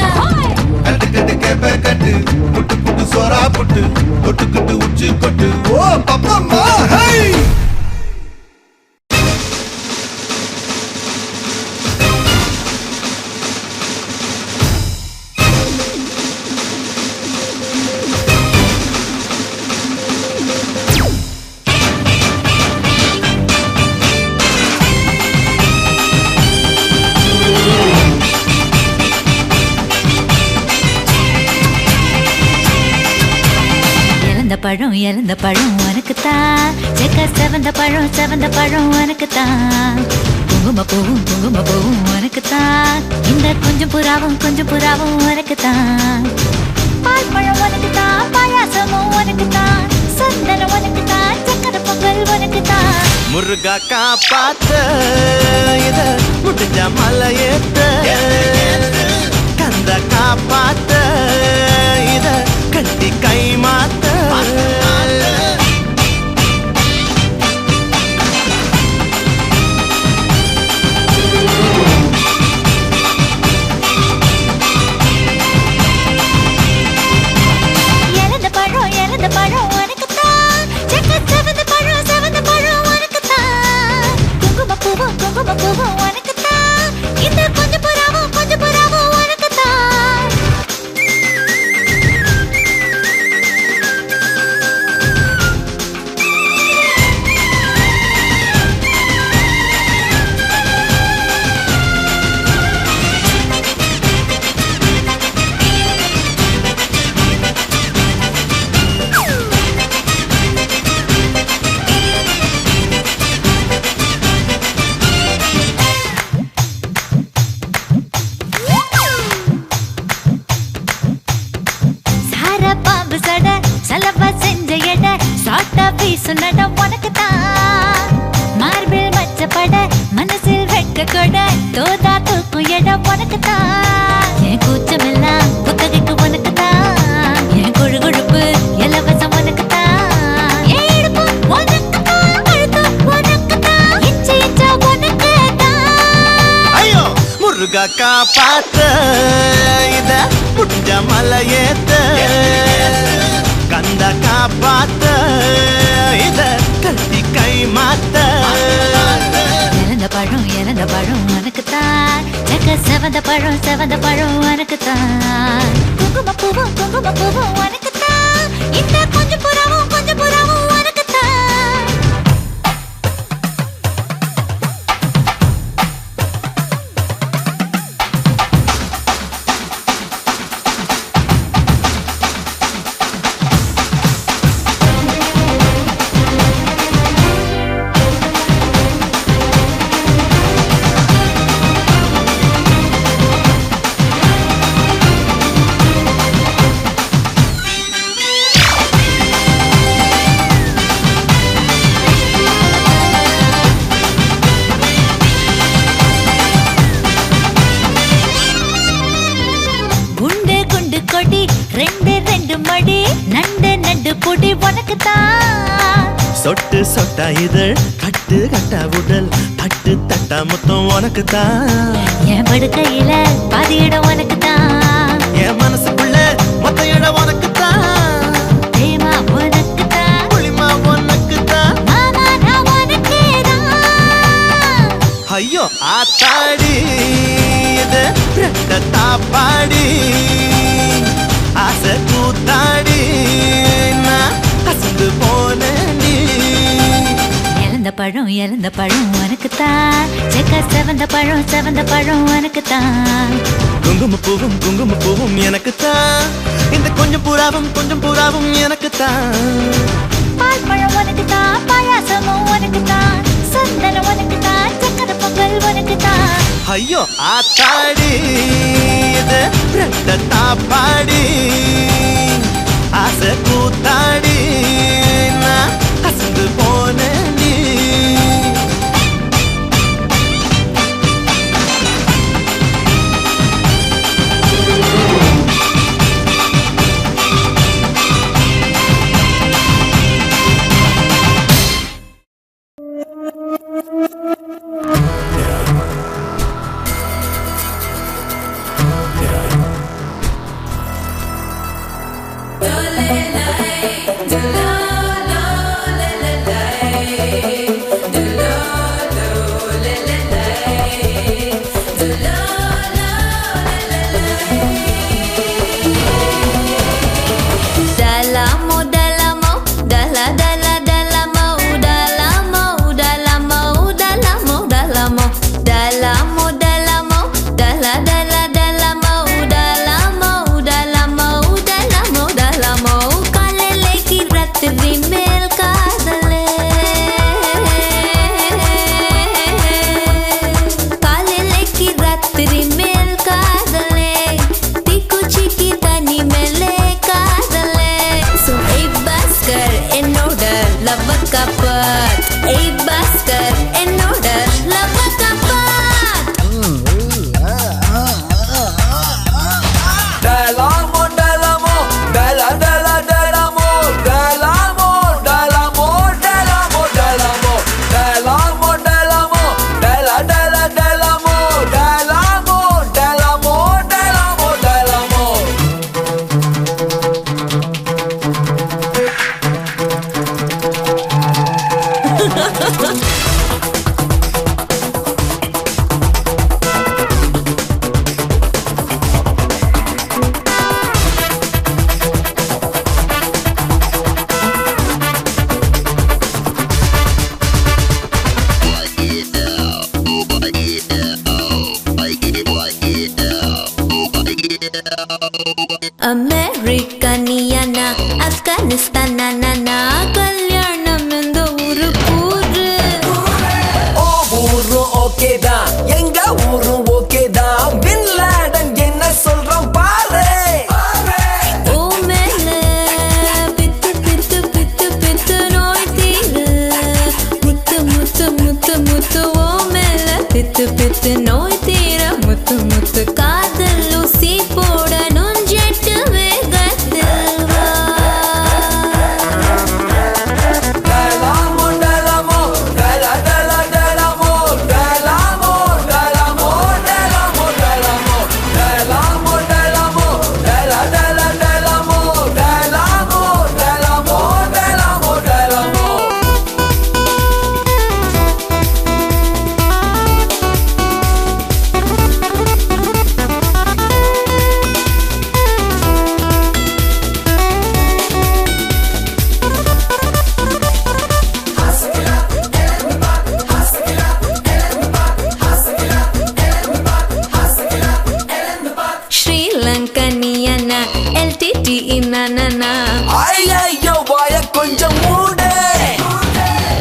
S7: கட்டு கட்டு கேப்ப கட்டு புட்டு புட்டு சோறா புட்டு தொட்டுக்கிட்டு உச்சி கொட்டு ஓ பப்பம்மா ஹை
S3: இழந்த பழம் உனக்குத்தான் செக்க செவந்த பழம் உனக்குத்தான் குங்கும பூவும் உனக்குத்தான் இந்த கொஞ்சம் புறாவும் உனக்குத்தான் பால் பழம் உனக்குத்தான் பாயாசமும் உனக்குத்தான் சந்தனம் உனக்குத்தான் சக்கரை சக்கர பொங்கல் உனக்கு தான்.
S8: முருகா காப்பாத்த இத முடிஞ்ச மலையேத்த கந்த காப்பாத்த இத கட்டி கை மாத்த
S3: இறந்த பழம் உனக்கு தான். செவந்த பழம் உனக்கு தான். குங்கும பூவும் உனக்கு தான். இந்த கொஞ்சம் புறாவும் உனக்கு தான். சார பாம்பு சட சலவா செஞ்ச எட சாட்டா பீசு நட உனக்கு தான். மார்பிள் மச்சப்பட மனசில் வெட்ட கொட தோதா தூக்கும் இடம் உனக்கு தான். என் கூச்சமெல்லாம் புத்தகைக்கு உனக்கு தான். என் கொழுகொழுப்பு இலவசம் உனக்கு தான். என் இடுப்பு உனக்கு தான். கழுத்து உனக்கு தான். இச்சா உனக்கு தான்.
S8: ஐயோ முருகா காப்பாத்த இத முடிஞ்ச மலையேத்த கந்த காப்பாத்த இத கட்டி கை மாத்த
S3: இறந்த பழம் உனக்கு தான். செவந்த பழம் உனக்கு தான். குங்கும பூவும் உனக்கு தான். இந்த கொஞ்சம் புறாவும் உனக்கு தான். குண்டு கொடி ரெண்டு மடி நண்டு பொடி உனக்கு தான்.
S8: சொட்டு சொட்டா இதழ் கட்டு கட்டா உடல் தட்டு தட்டா மொத்தம் உனக்கு தான்.
S3: என் படுக்கையில பாதி இடம் உனக்கு தான்.
S8: என் மனசுக்குள்ள மொத்த இடம் உனக்கு தான்.
S3: தேமா உனக்கு தான்.
S8: புளிமா உனக்கு தான்.
S3: மாமா நான் உனக்கு தான்.
S8: ஐயோ ஆத்தாடி இது ரெட்ட தாப்பாடி ஆசை கூத்தாடி நான் அசந்து போனேன்டி.
S3: இறந்த பழம் உனக்கு தான். செவந்த பழம் உனக்கு தான்.
S8: குங்கும பூவும் எனக்கு தான். இந்த கொஞ்சம் புறாவும் எனக்கு தான்.
S3: பால் பழம் உனக்கு தான். பாயாசமும் உனக்கு தான். சந்தனம் உனக்கு தான். சக்கர பொங்கல் உனக்கு தான்.
S8: ஐயோ ஆத்தாடி இது ரெட்ட தாப்பாடி ஆசை கூத்தாடி நான் அசந்து போனேன்டி.
S1: Dole lai, dole la la la la.
S3: அமெரிக்கனியானா ஆப்கானிஸ்தானா கல்யாணம் இந்த ஊரு கூறு
S6: ஓ ஊரும் ஓகே தான் எங்க ஊரும் ஓகே தான் பின் லாடன் என்ன சொல்றான் பாரு
S3: ஓ மேல பித்து பித்து பித்து பித்து நோய் தீரு முத்து முத்து முத்து முத்து ஓ மேல பித்து பித்து நோய் தீர முத்து முத்து காதல் ஊசி போடணும் ஜெட்டு வேகத்தில் வா
S6: டலாமோ டலாமோ டலா டலா டலாமோ டலாமோ டலாமோ டலாமோ டலாமோ டலாமோ டலாமோ டலா டலா டலாமோ டலாமோ டலாமோ டலாமோ டலாமோ
S3: ஸ்ரீலங்கனியானா எல்டிடி இன்னானா
S6: ஐயோ வாய கொஞ்சம் மூடு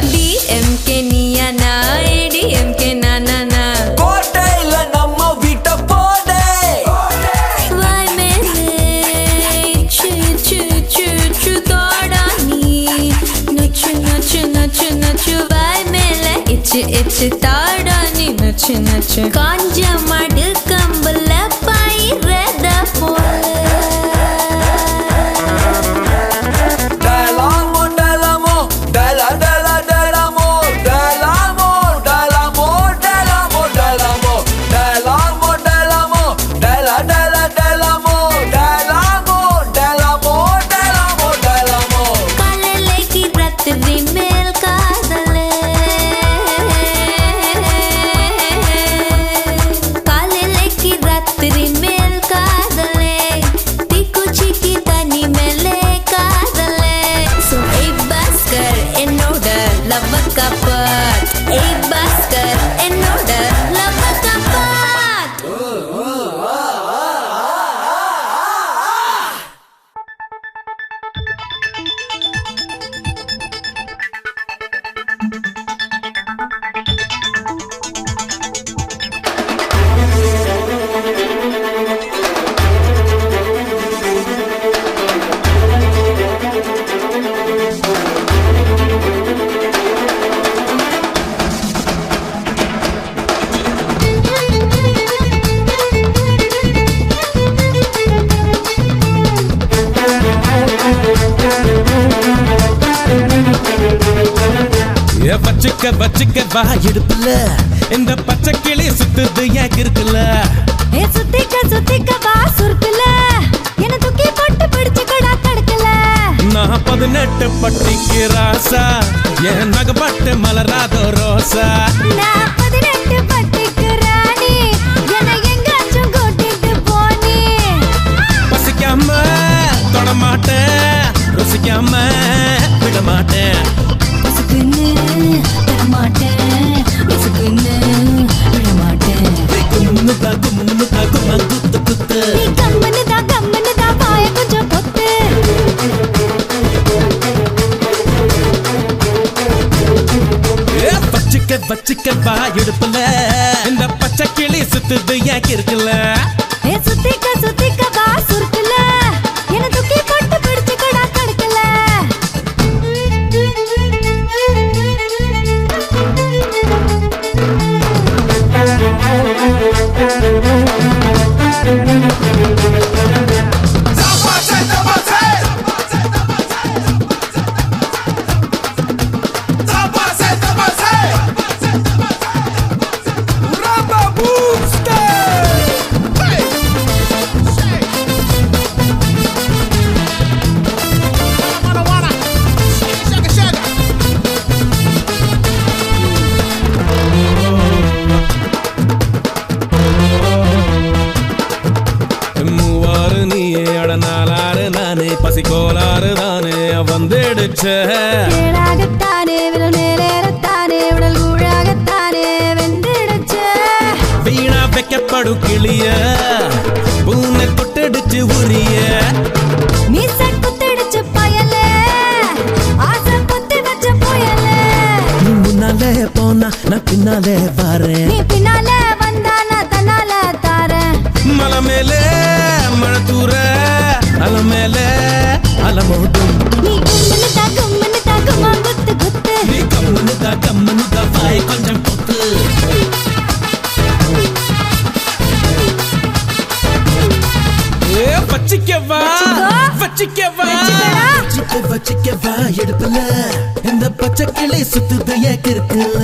S3: டிஎம்கே நியானா ஏடிஎம்கே நானா
S6: கோட்டையில நம்ம வீட்ட போடு
S3: வாய் மேலே இச்சு இச்சு இச்சு இச்சு தோடா நீ நச்சு நச்சு நச்சு நச்சு வாய் மேலே இச்சு இச்சு தாடா நீ நச்சு நச்சு காஞ்ச மாடு கம்பல பாயிரத போல
S6: டலாமோ டலாமோ டலா டலா டலாமோ டலாமோ டலாமோ டலாமோ டலாமோ டலாமோ டலாமோ டலா டலா டலாமோ டலாமோ டலாமோ டலாமோ டலாமோ
S3: காலைக்கு ராத்திரி மேல் காதலே காலைக்கு ராத்திரி மேல் காதலே தீக்குச்சிக்கு தனி மேலே காதலே சோ ஏய் பாஸ்கர் என்னோட லவ் கப்பட் ஏய் பாஸ்கர் என்னோட லவ் கப்பட்
S4: வச்சுக்க வச்சுக்க வா இடுப்புல இந்த பச்சை கிளி சுத்துது ஏன் இருக்குல்ல
S2: ஏ சுத்திக்க வா சுருக்குல என்ன தூக்கி போட்டு பிடிச்சுக்கடா தடுக்கல
S4: நான் 18 பட்டிக்கு ராசா என் நகப்பட்டு மலராத ரோசா
S2: நான் 18 பட்டிக்கு ராணி என்னை எங்காச்சும் கூட்டிட்டு போனி
S4: பசிக்காம தொடமாட்டேன் ருசிக்காம விடமாட்டேன்
S2: பசுக்குன்னு தரமாட்டேன் பசுக்குன்னு விடமாட்டேன்
S4: கும்முனுதா கும்முனுதா கும்மா குத்து குத்து
S2: நீ கம்மனு தான் பாய கொஞ்சம் பொத்து
S4: வச்சுக்க வச்சுக்க வா இடுப்புல இந்த பச்சை கிளி சுத்துது ஏன் இருக்குல்ல
S2: ஏ சுத்திக்க வா சுருக்குல என்ன தூக்கி போட்டு பிடிச்சுக்கடா தடுக்கல
S4: பசிக்கோளாறு தானே வந்துடுச்சே
S2: ஏழாகத்தானே விரல் மேலேறத்தானே உடல் கூழாகத்தானே வெந்திடுச்சே
S4: வீணா வைக்க
S10: படுக்கிளிய பூனை தொட்டடிச்சு உரிய
S3: மீச குத்தடிச்சு பயல ஆசை குத்தி வச்ச புயல
S10: நீ முன்னாலே போனா நான் பின்னாலே வாரேன்
S3: நீ பின்னால வந்தா நான் தன்னால தாரேன்
S10: மலை மேலே மழை தூர அலை மேலே அலமோட்டும்
S3: நீ கும்முன்னு தாக்குமா குத்து குத்து
S10: நீ கம்முன்னு தான் வாய் கொஞ்சம் பொத்து வச்சிக்கவா வச்சிக்கவா எடுப்பல இந்த பச்சை கிளி சுத்துது ஏக்கிருக்குல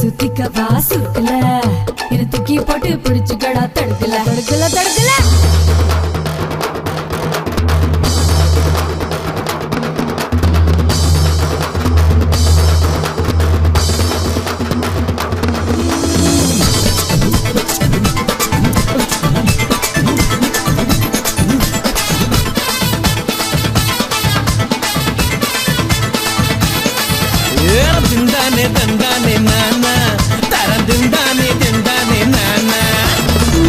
S2: சுத்திக்க வா சுருக்கல இது தூக்கி போட்டு பிடிச்சுக்கடா தடுக்கல
S10: தந்தானே நானா தந்தானே நானா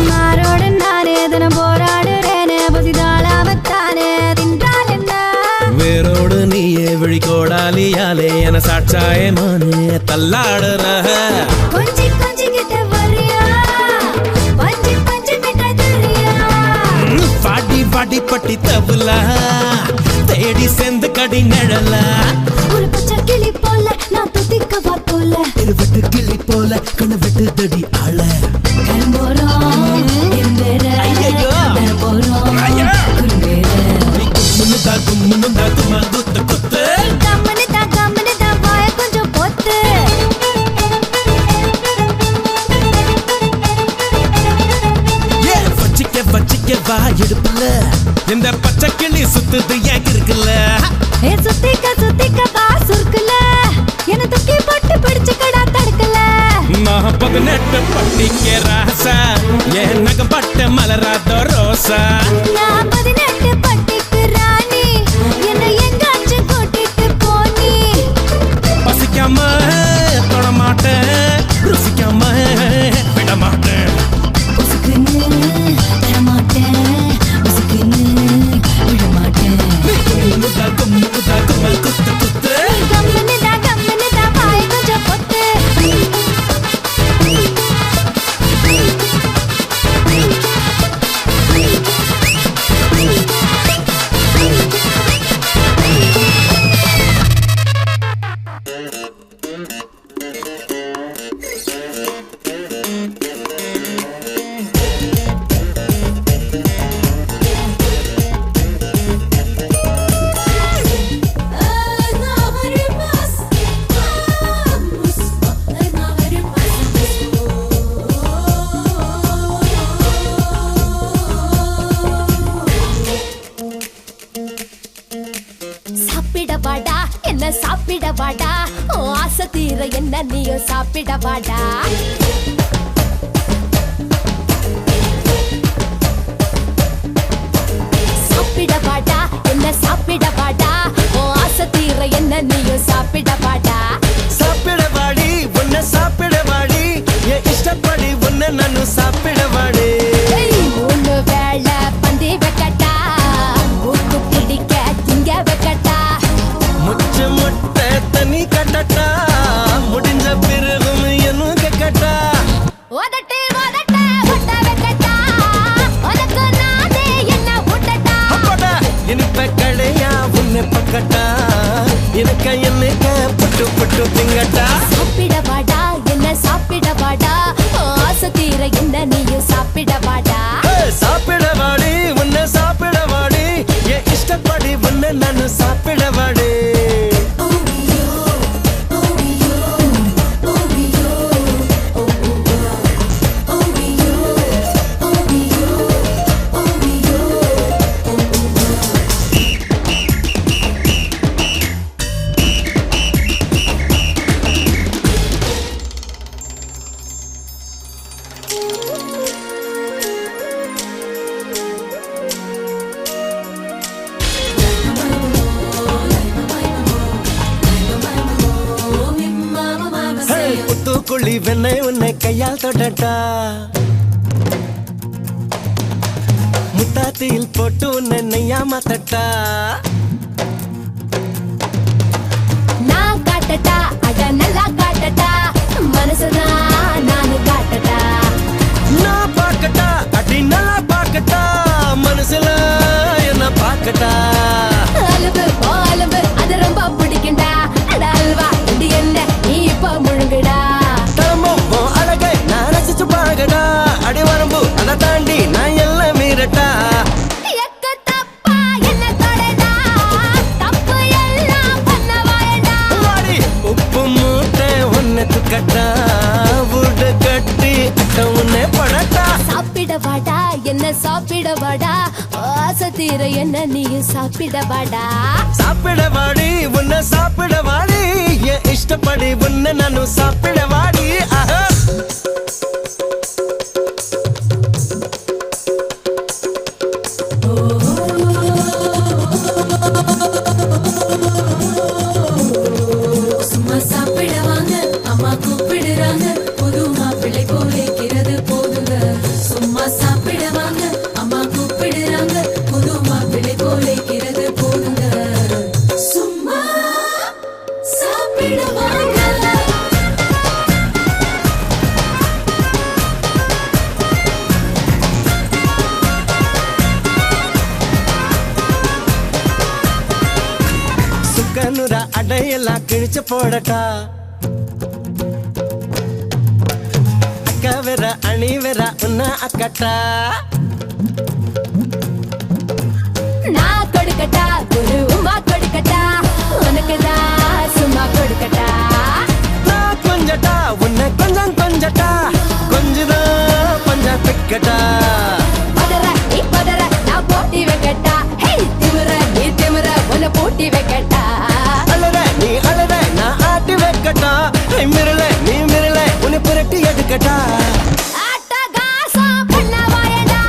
S3: மாரோடு நானே தினம் போராடுறேனே பசிதாளாமத்தானே தின்றால் என்ன
S10: வேரோடு நீயே விழிகோடாலியாலே என சாட்சாயமானே தள்ளாடுற
S3: கொஞ்சி கிட்ட வரியா பஞ்சு கிட்ட தெரியா
S10: பாடி பட்டி தபுலா தேடி செந்து கடி நிழல
S3: ஒரு பச்சை கிளி போல நான் துதிக்கவா போல
S10: இருவட்டு கிளி போல கணவெட்டு தடி ஆள
S3: கரும்போறோம் இருந்தேர போறோம்
S10: கும்முன்னு குத்து
S3: கம்மனு தான் வாய கொஞ்சம் பொத்து
S10: வச்சிக்கவா எடுப்புல இந்த பச்சை கிளி சுத்துது ஏன் இருக்குல்ல
S3: சுத்திக்க வா சுருக்குல என்ன தூக்கி போட்டு பிடிச்சுக்கடா தடுக்கல
S10: நான் 18 பட்டிக்க ராசா என் நகம் பட்ட மலராத ரோசா
S3: நான் 18 பட்டிக்கு ராணி என்ன எங்காச்சும் கூட்டிட்டு போனி
S10: பசிக்காம தொட மாட்டேன் ருசிக்காம விட மாட்டேன்
S3: உசுக்குன்னு தரமாட்டேன் உசுக்குன்னு விடமாட்டேன்
S10: குத்து
S3: கம்மனு தான் வாய கொஞ்சம் பொத்து சாப்பிடவாடா என்ன சாப்பிடவாடா ஓ ஆசை தீர என்ன நீயும் சாப்பிடவாடா சாப்பிடவாடா என்ன சாப்பிடவாடா ஓ ஆசை தீர என்ன நீயும் சாப்பிடவாடா
S10: சாப்பிடவாடி உன்னை சாப்பிடவாடி என் இஷ்டப்படி உன்னை நானும் சாப்பிடவாடி
S3: மூணு வேளை பந்தி வைக்கட்டா ஊக்கு பிடிக்க திங்க வைக்கட்டா
S10: முச்ச முட்டை தண்ணி கட்டட்டா முடிஞ்ச பிறகும் என்ன கட்டா
S3: ஒதட்டு ஒட்ட வைக்கட்டா உனக்கு நானே என்ன விட்டட்டா
S10: இனிப்ப கடையா உன்னை பக்கட்டா எனக்கு என்னைக்க புட்டு திங்கட்டா
S3: சாப்பிடவாடா என்ன சாப்பிடவாடா ஓ ஆசை தீர என்ன நீயும் சாப்பிடவாடா
S10: சாப்பிடவாடி உன்னை சாப்பிடவாடி என் இஷ்டப்படி உன்னை நானும் சாப்பிடவாடி புத்துக்குழி வெண்ணை உன்னை கையால் தொடட்டா
S11: சப்பாத்தியில் போட்டு உன்னை நெய்யாம தட்டா
S2: நான் காட்டட்டா அட நல்லா காட்டட்டா மனசுதான் நானு காட்டட்டா
S11: நான் பார்க்கட்டா அடி நல்லா பார்க்கட்டா மனசுல என்ன பார்க்கட்டா
S2: அலும்பு அலும்பு அது ரொம்ப பிடிக்கும்டா அட அல்வா இது என்ன நீ இப்ப முழுங்குடா
S11: தரம்போ அழகை நான் ரசிச்சு பழகடா அடி வரம்பு அதை தாண்டி நான் எல்லாம் மீறட்டா
S2: எக்க தப்பா என்ன தொடடா தப்பு எல்லாம் பண்ண வாழடா
S11: வாடி உப்பு மூட்டை ஒன்ன துக்கட்டா வீடு கட்டி அட்ட உன்னை படட்டா
S2: சாப்பிட வாடா என்ன சாப்பிட வாடா ஆசை தீர என்ன நீயும் சாப்பிட வாடா
S11: சாப்பிட வாடி உன்னை சாப்பிட வாடி என் இஷ்டப்படி உன்னை நானும் சாப்பிட வாடி ஆஹா
S1: சும்மா சாப்பிட வாங்க அம்மா கூப்பிடுறாங்க புது மாப்பிள்ளை போலிக்கிறது போதுங்க சும்மா சாப்பிட வாங்க அம்மா கூப்பிடுறாங்க புது மாப்பிள்ளை போலிக்கிறது போதுங்க சும்மா சாப்பிட வாங்க
S11: சுக்கனுரா அடையெல்லாம் கிழிச்சு போடட்டா அக்கா வேற அணி வேற உன்ன அக்கட்டா
S2: நான் கொடுக்கட்டா குரு உமா கொடுக்கட்டா உனக்குதான் சும்மா கொடுக்கட்டா
S11: நான் கொஞ்சட்டா உன்னை கொஞ்சம் கொஞ்சட்டா கொஞ்சதான் பஞ்சம் பிக்கட்டா
S2: பதற நீ பதற நான் போட்டி வைக்கட்டா ஹே திமிர நீ திமிர உன்னை போட்டி வைக்கட்டா
S11: அழற நீ அழற நான் ஆட்டி வைக்கட்டா மிரல நீ மிரல உன்னை புரட்டி எடுக்கட்டா
S2: ஆட்டகாசம் பண்ண வாழடா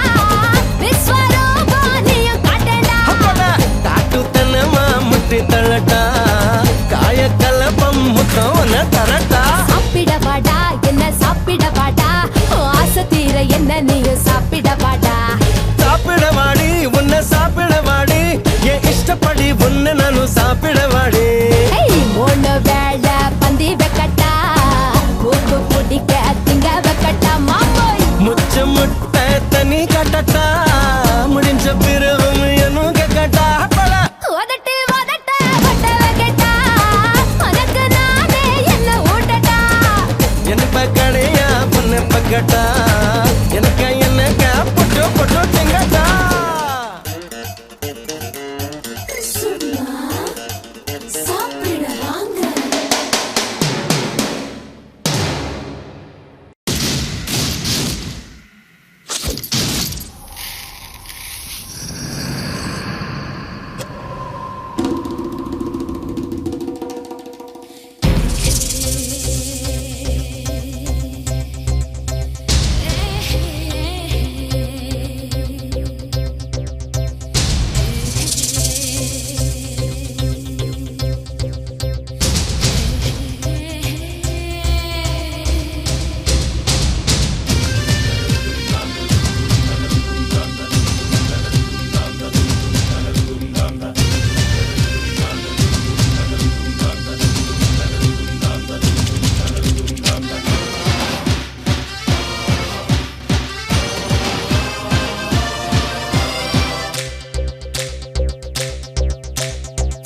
S2: விஸ்வரூபம் நீயும் காட்டடா
S11: அப்படா காட்டு தன்னமா முட்டி தள்ளட்டா காய கலப்பம் முத்தம் உன்னை தரட்டா
S2: சாப்பிட வாடா என்ன சாப்பிட வாடா ஆசை தீர என்ன நீயும் சாப்பிட வாடா
S11: சாப்பிட வாடி உன்னை சாப்பிட வாடி என் இஷ்டப்படி உன்னை நானும் சாப்பிட வாடி
S2: ஹேய் மூணு வேளை பந்தி வைக்கட்டா கூப்பு பிடிக்க திங்க வைக்கட்டா மாமோய்
S11: முச்ச முட்டை தனி கட்டட்டா முடிஞ்ச பிறவும் என்னும் கேட்டா படா
S2: உதட்டு உதட்ட வட்ட வைக்கட்டா உனக்கு நானே என்ன ஊட்டட்டா
S11: என்ன பக்கடையா பொண்ணு பக்கட்டா எனக்கு என்னக்கா பொட்டோ பொட்டோ செங்கட்டா
S1: சும்மா சாப்பிட வாங்க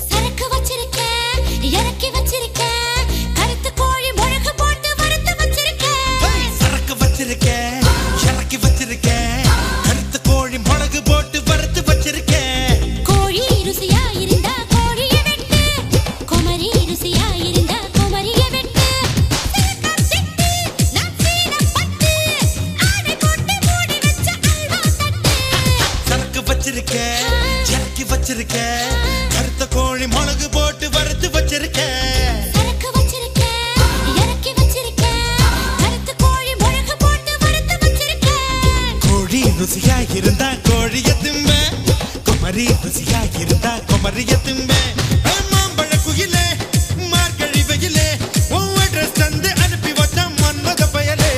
S3: சரக்கு வச்சிருக்கேன் இறக்கி வச்சிருக்கேன் கருத்து கோழி முழக்கு போட்டு வறுத்து வச்சிருக்கேன்
S5: சரக்கு வச்சிருக்கேன் இறக்கி வச்சிருக்கேன் கருத்து கோழி மிளகு போட்டு வறுத்து வச்சிருக்கேன்
S3: கோழி ருசியா இருந்தா கோழியை வெட்டு குமரி ருசியா இருந்தா குமரியை வெட்டு சிறுகார் சிட்டு நான் சீனம் பட்டு ஆடை போட்டு மூடி வச்ச அல்வா தட்டு
S5: சரக்கு வச்சிருக்கேன் இறக்கி வச்சிருக்கேன் கருத்த கோழி மிளகு போட்டு வறுத்து வச்சிருக்கேன்
S3: சரக்கு வச்சிருக்கேன் இறக்கி வச்சிருக்கேன் கருத்து கோழி முழக்கு போட்டு வறுத்து வச்சிருக்கேன்
S5: கோழி ருசியா இருந்தா கோழிய திம்ப குமரி ருசியா இருந்தா குமரிய திம்ப மாம்பழ குயிலே மார்கழி வெயிலே உன் ட்ரெஸ் தந்து அனுப்பி வச்ச மன்மத பயலே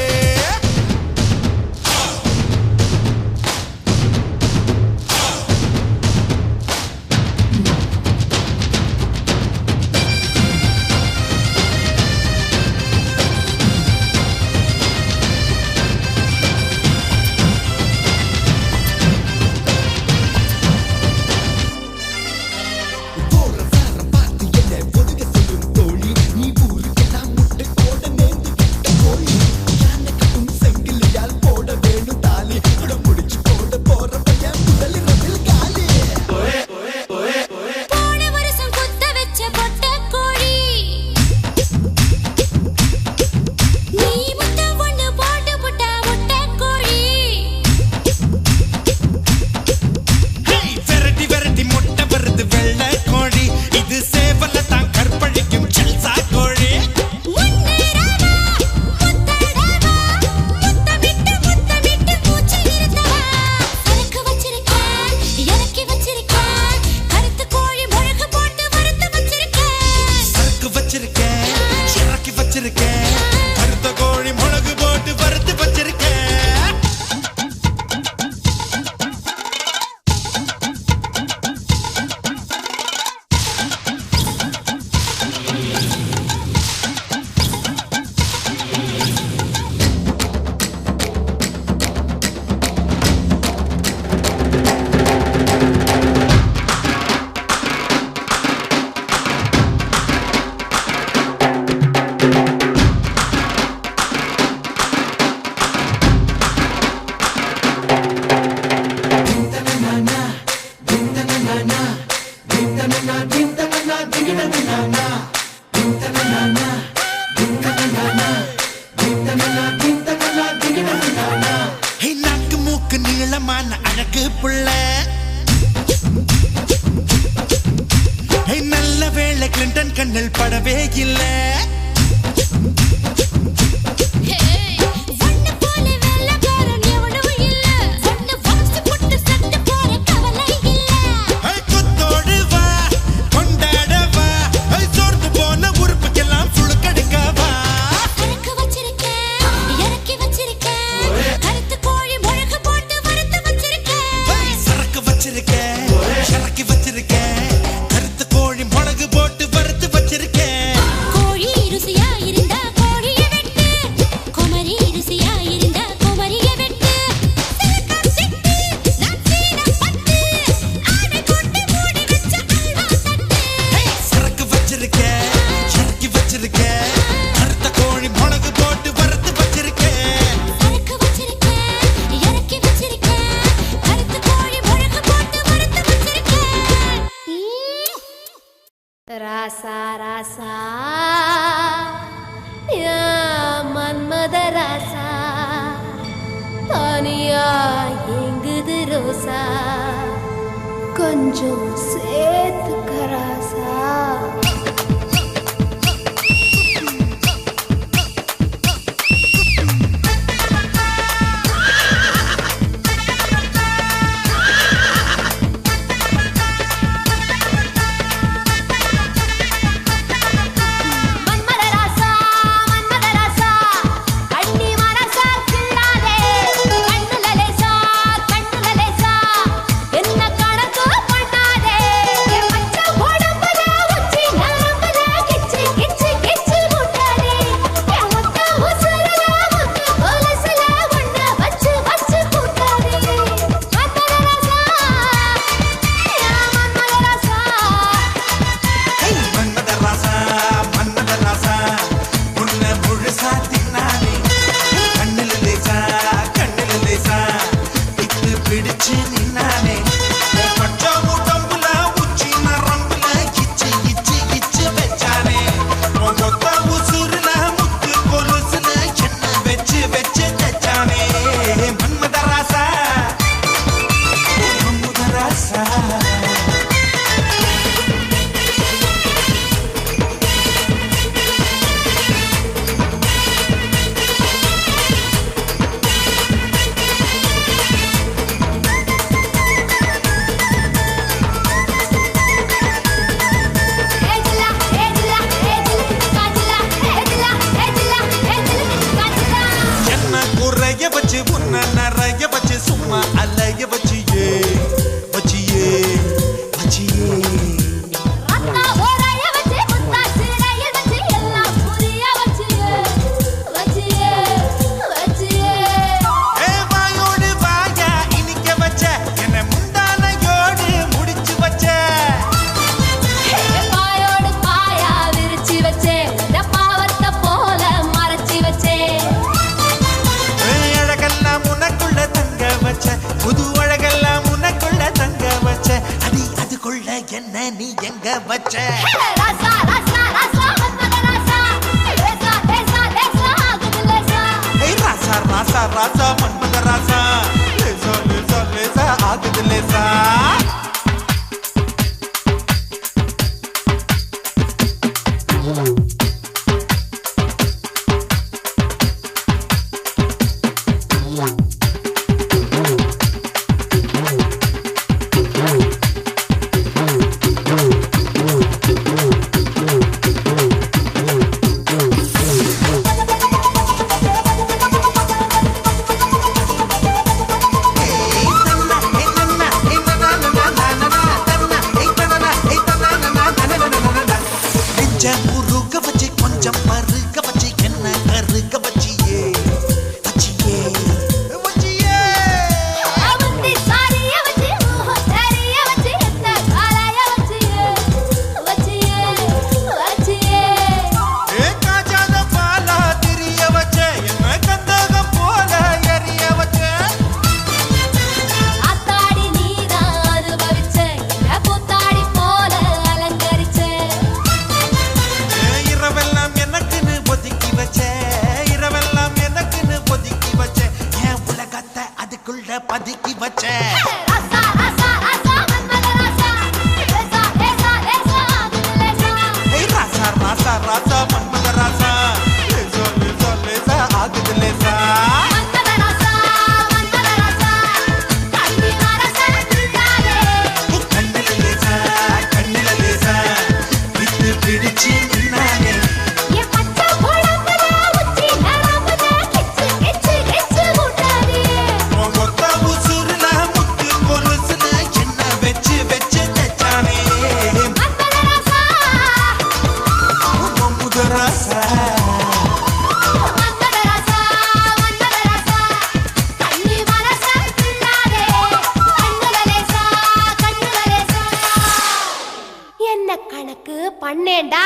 S5: மூக்கு நீளமான அழகு புள்ள நல்ல வேளை கிளின்டன் கண்ணில் படவே இல்லை
S2: ராசா ராசா மன்மத ராசா தனியா எங்குது ரோசா கொஞ்சம் சேர்த்துக்க ராசா
S5: மனசுக்குள்ள பதுக்கி வச்ச
S2: ராசா ராசா ராசா மன்மத ராசா லேசா லேசா லேசா லேசா
S5: ராசா ராசா ராசா மன்மத ராசா லேசா லேசா லேசா ஆகுது லேசா
S2: மன்மத ராசா கண்ணி ராசா நின்னாலே
S5: கண்ணில லேசா விட்டு பிடிச்சு நின்னாலே
S2: ஏ பச்சை போடாமல உச்சி நரம்புல கிச்சு கிச்சு கிச்சு முட்டாதே
S5: மொத்த உசுருல முத்து கொலுசுல என்ன வெச்சு வெச்சு தச்சானே
S2: மன்மத ராசா
S5: மன்மத ராசா
S2: மன்மத ராசா கண்ணி ராசா நின்னாலே கண்ணுல லேசா என்ன கணக்கு பண்ணேண்டா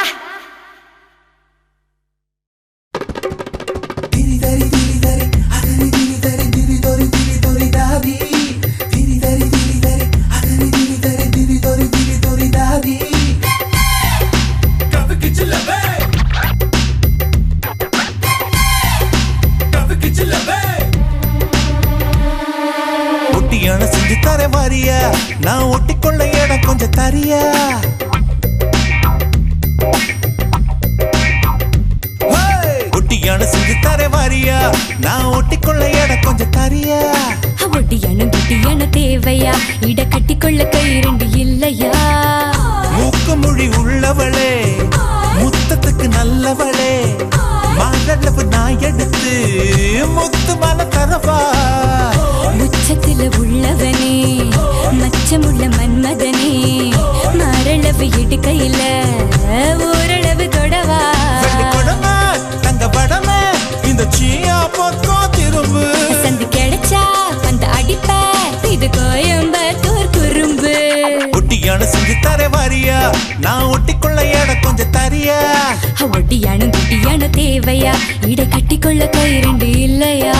S8: ஒட்டியான செஞ்சு தர வாரியா நான் ஒட்டிக்கொள்ள இடம் கொஞ்சம் தரியா ஒட்டியான செஞ்சு தர வாரியா நான் ஒட்டிக்கொள்ள இடம் கொஞ்சம் தரியா
S3: ஒட்டியானும் குட்டியான தேவையா இட கட்டிக்கொள்ள கை ரெண்டு இல்லையா
S8: மூக்கு மொழி உள்ளவளே முத்தத்துக்கு நல்லவளே மாதளவு நான் எடுத்து முத்து மன தரவா
S3: உச்சத்துல உள்ளவனே மச்சமுள்ள மன்மதனே மாரளவு இடுக்கையில ஓரளவு தொடவா
S8: வெள்ளிக்கொடமை தங்க படமே இந்த சீயா பக்கம் திரும்பு
S3: சந்து கிடைச்சா அந்த அடிப்ப இது கோயம்பத்தூர் குறும்பு
S8: ஒட்டியான செஞ்சு தர வாரியா நான் ஒட்டிக்கொள்ள இடம் கொஞ்சம் தரியா
S3: ஒட்டியானும் குட்டியான தேவையா இட கட்டிக்கொள்ள கை ரெண்டு இல்லையா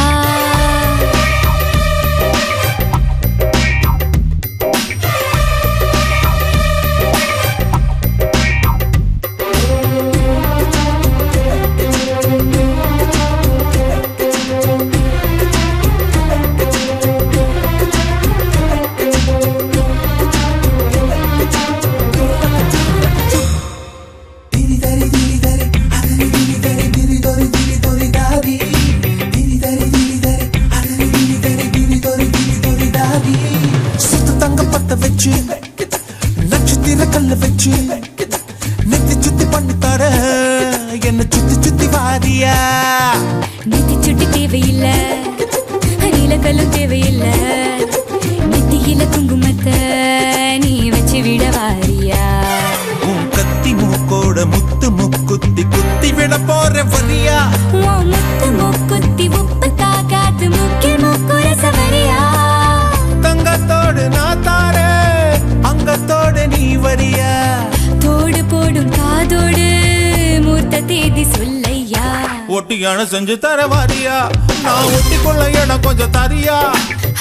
S8: சுத்து தங்க பத்த வச்சு நட்சத்திர கல்ல வச்சு நெத்தி சுத்தி பண்ணி தர என்ன சுத்தி சுத்தி வாரியா
S3: நெத்தி சுட்டி தேவையில்ல நீலக்கல்லும் தேவையில்ல நெத்தியில குங்குமத்தை நீ வச்சு விட வாரியா
S8: உன் கத்தி மூக்கோட முத்து முக்குத்தி குத்தி விட போற வரியா
S3: உன் முத்து மூக்குத்தி உப்பு தாக்காத்து முக்கில் மூக்குற சவரியா
S8: தங்கத்தோடு நான் தாரே அங்கத்தோடு நீ வரியா
S3: தோடு போடும் காதோடு மூர்த்த தேதி சொல்லையா
S8: ஒட்டியான செஞ்சு தர வாரியா நான் ஒட்டிக்கொள்ள இடம் கொஞ்சம் தரியா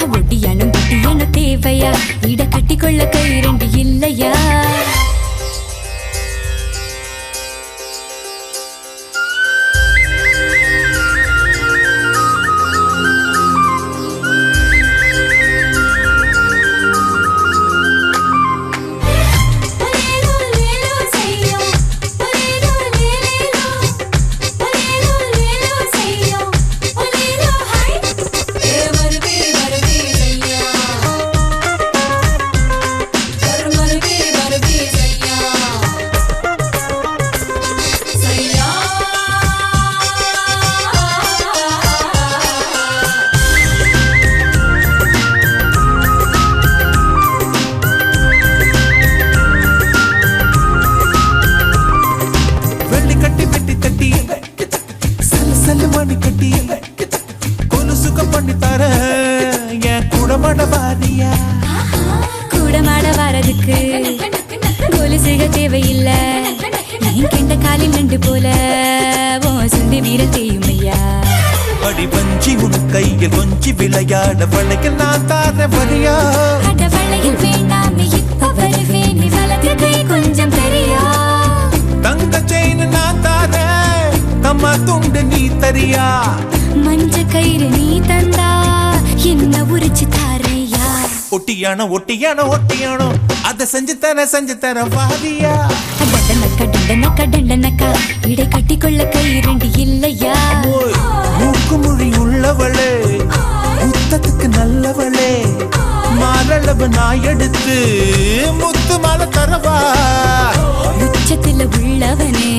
S3: ஒட்டியானும் குட்டியான தேவையா இட கட்டிக்கொள்ள கை ரெண்டு இல்லையா
S8: வெள்ளி கட்டி வெட்டி தட்டி சல்லு சல்லு மணி கட்டி கொலு சுகம் பண்ணி தர என் குடமட வாரியா
S3: கூட மாட வரதுக்கு கொலுசுக தேவையில்ல நீ கெண்ட காலில் நண்டு போல ஓ சுண்டி வீர தேயுமையா
S8: அடி வஞ்சி உன் கையில் கொஞ்சி விளையாட வளைக்க நான் தார வரியா
S3: அட வளையில் வேண்டாமே இப்ப வருவேன் நீ வலது கை கொஞ்சம் பெரியா
S8: தங்க செயின் நான் தார தம்மா துண்டு நீ தரியா
S3: மஞ்ச கயிறு நீ தந்தா என்
S2: உன்னை உரிச்சு தாரையா
S8: ஒட்டியானோ ஒட்டியானோ ஒட்டியானோ அதை செஞ்சு தர வாரியா
S2: டண்டனக்கா டண்டனக்கா டண்டனக்கா இடை கட்டிக்கொள்ள கை இரண்டு இல்லையா
S8: மூக்கு மொழி உள்ளவளே முத்தத்துக்கு நல்லவளே மாரளவு நாய் எடுத்து முத்து மாலை தரவா
S2: உச்சத்துல உள்ளவனே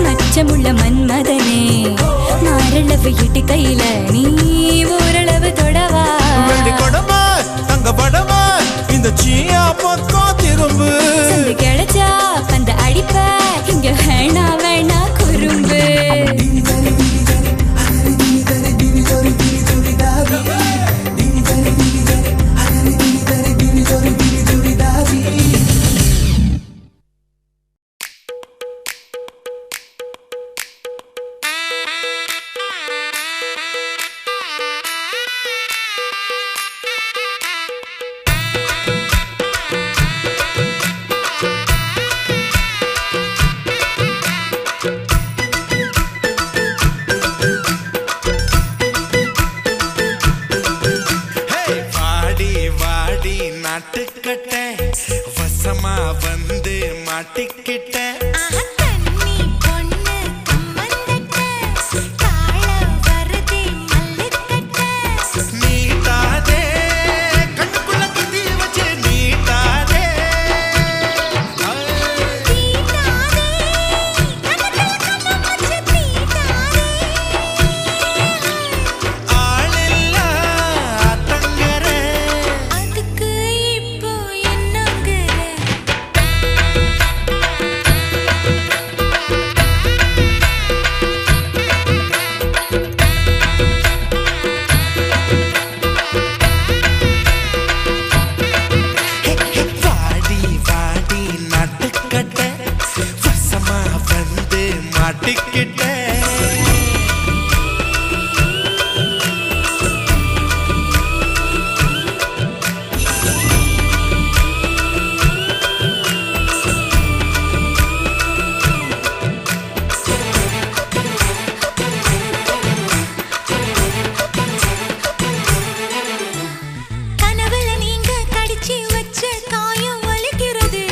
S2: மச்சமுள்ள மன்மதனே மாரளவு இட்டு கையில நீ ஓரளவு தொடவா
S8: வெள்ளி கொடமா தங்க படமா இந்த சீயா பக்கம் திரும்பு
S2: கிடைச்சா அந்த அடிப்ப இங்க வேணா வேணா குறும்பு
S5: வசமா வந்து மாட்டிக்கிட்ட நீட்டாதே கண்ணுக்குள்ள குதி வச்சு நீட்டாதே ஆளில்ல தங்கர
S2: அதுக்கு இப்போ என்னங்க
S5: வாடி வாடி நாட்டுக்கட்ட வசமா வந்து மாட்டிக்கிட்ட
S2: கனவுல நீங்க கடிச்சு வச்ச காயம் வலிக்கிறது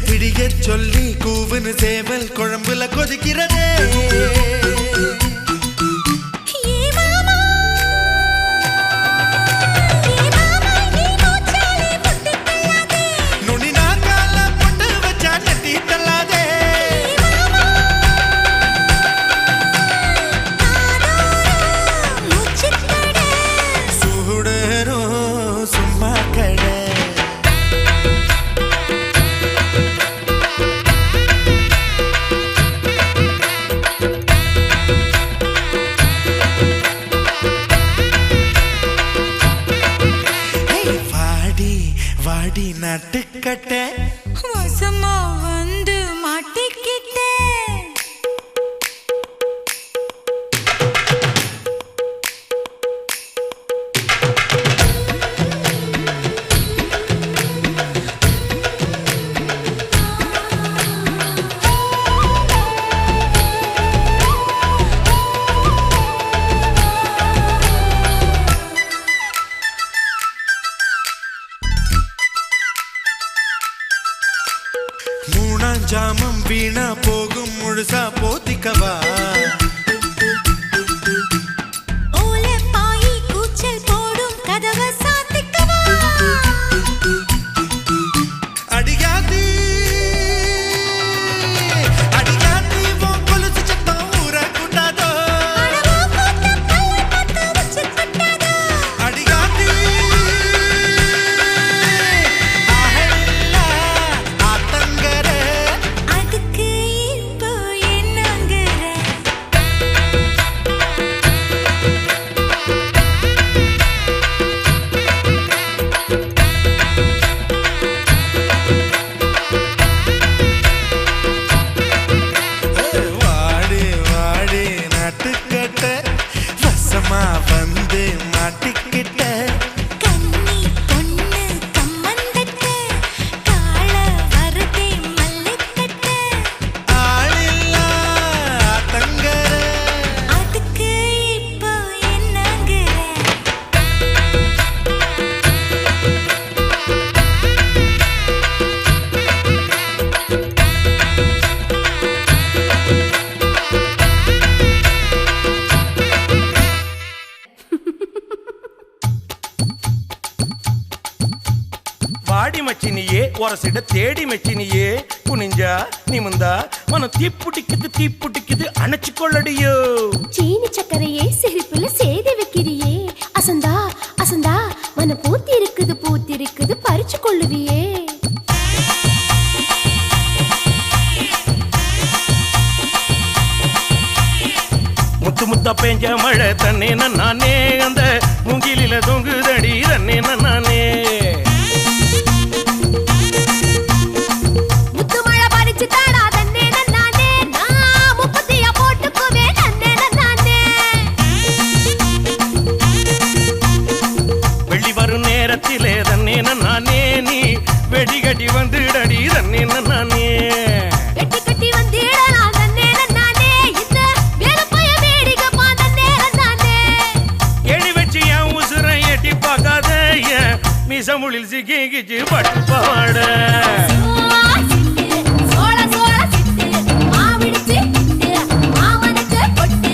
S5: பிடிய சொல்லி கூவுன்னு சேவல் குழம்புல கொதிக்கிறதே
S2: ஏ மாமா நீ மூச்சாலே முட்டி தள்ளாதே
S5: நுனி நாக்கால பொட்டு வச்சா நெட்டி தள்ளாதே
S2: மூச்சுத்தட
S5: சுடரும் சும்மா கடை வாடி வாடி நட்டுக்கட்ட
S2: வசமா வந்து மாட்டிக்கிட்டே
S5: மூணாஞ்சாமம் வீணா போகும் முழுசா போத்திக்கவா
S2: ஓலை பாயி கூச்சல் போடும் கதவை சாத்திக்கவா
S5: அடியாதி அடியாதி உன் கொலுசு சத்தம் ஊர கூட்டாதோ
S2: அடவா போட்ட பல்ல பார்த்து வச்சு கட்டாதா
S5: அடியாதி ஆஹல்ல ஆத்தங்கர
S2: அதுக்கு இப்போ என்னங்கற
S5: வாடி வாடி நட்டுக்கட்ட வசமா வந்து மாட்டிக்கிட்ட
S2: கன்னி பொண்ணு கம்மந்தட்ட காள வரதே மல்லிக்கட்ட
S5: ஆளில்ல தங்கர
S2: அதுக்கு இப்போ
S8: வாடி மச்சினியே ஒரசிட தேடி மச்சினியே குனிஞ்சா நிமிந்தா மனம் தீப்புட்டிக்குது அணைச்சு கொள்ளடியோ
S2: சீனி சக்கரையே சிரிப்புல சேதி வைக்கிறியே அசந்தா அசந்தா மன பூத்தி இருக்குது பறிச்சு கொள்ளுவியே
S8: முத்து முத்தா பெஞ்ச மழை தன்னே நானே அந்த மூங்கிலில தொங்குதடி தன்னே நானே
S2: முத்து மழை பறிச்சு தாடா தன்னே நானே நான் முப்பத்தியா போட்டுக்குவே தன்னே நானே
S8: வெள்ளி வரும் நேரத்திலே தன்னே நானே நீ வெடிகட்டி வந்துடடி தன்னே நானே
S2: கட்டி கட்டி வந்திடலாம் தன்னே நானே இந்த வேலப்பைய வேடிக்கை தன்னே நானே
S8: எடி வச்சு என் உசுரை எட்டி பார்க்காத என் மிசமுளில் சிக்கிச்சு பட்டு பாட
S2: சோள சோள சிட்டு மாவிடிச்சு மாமனுக்கு பொட்டு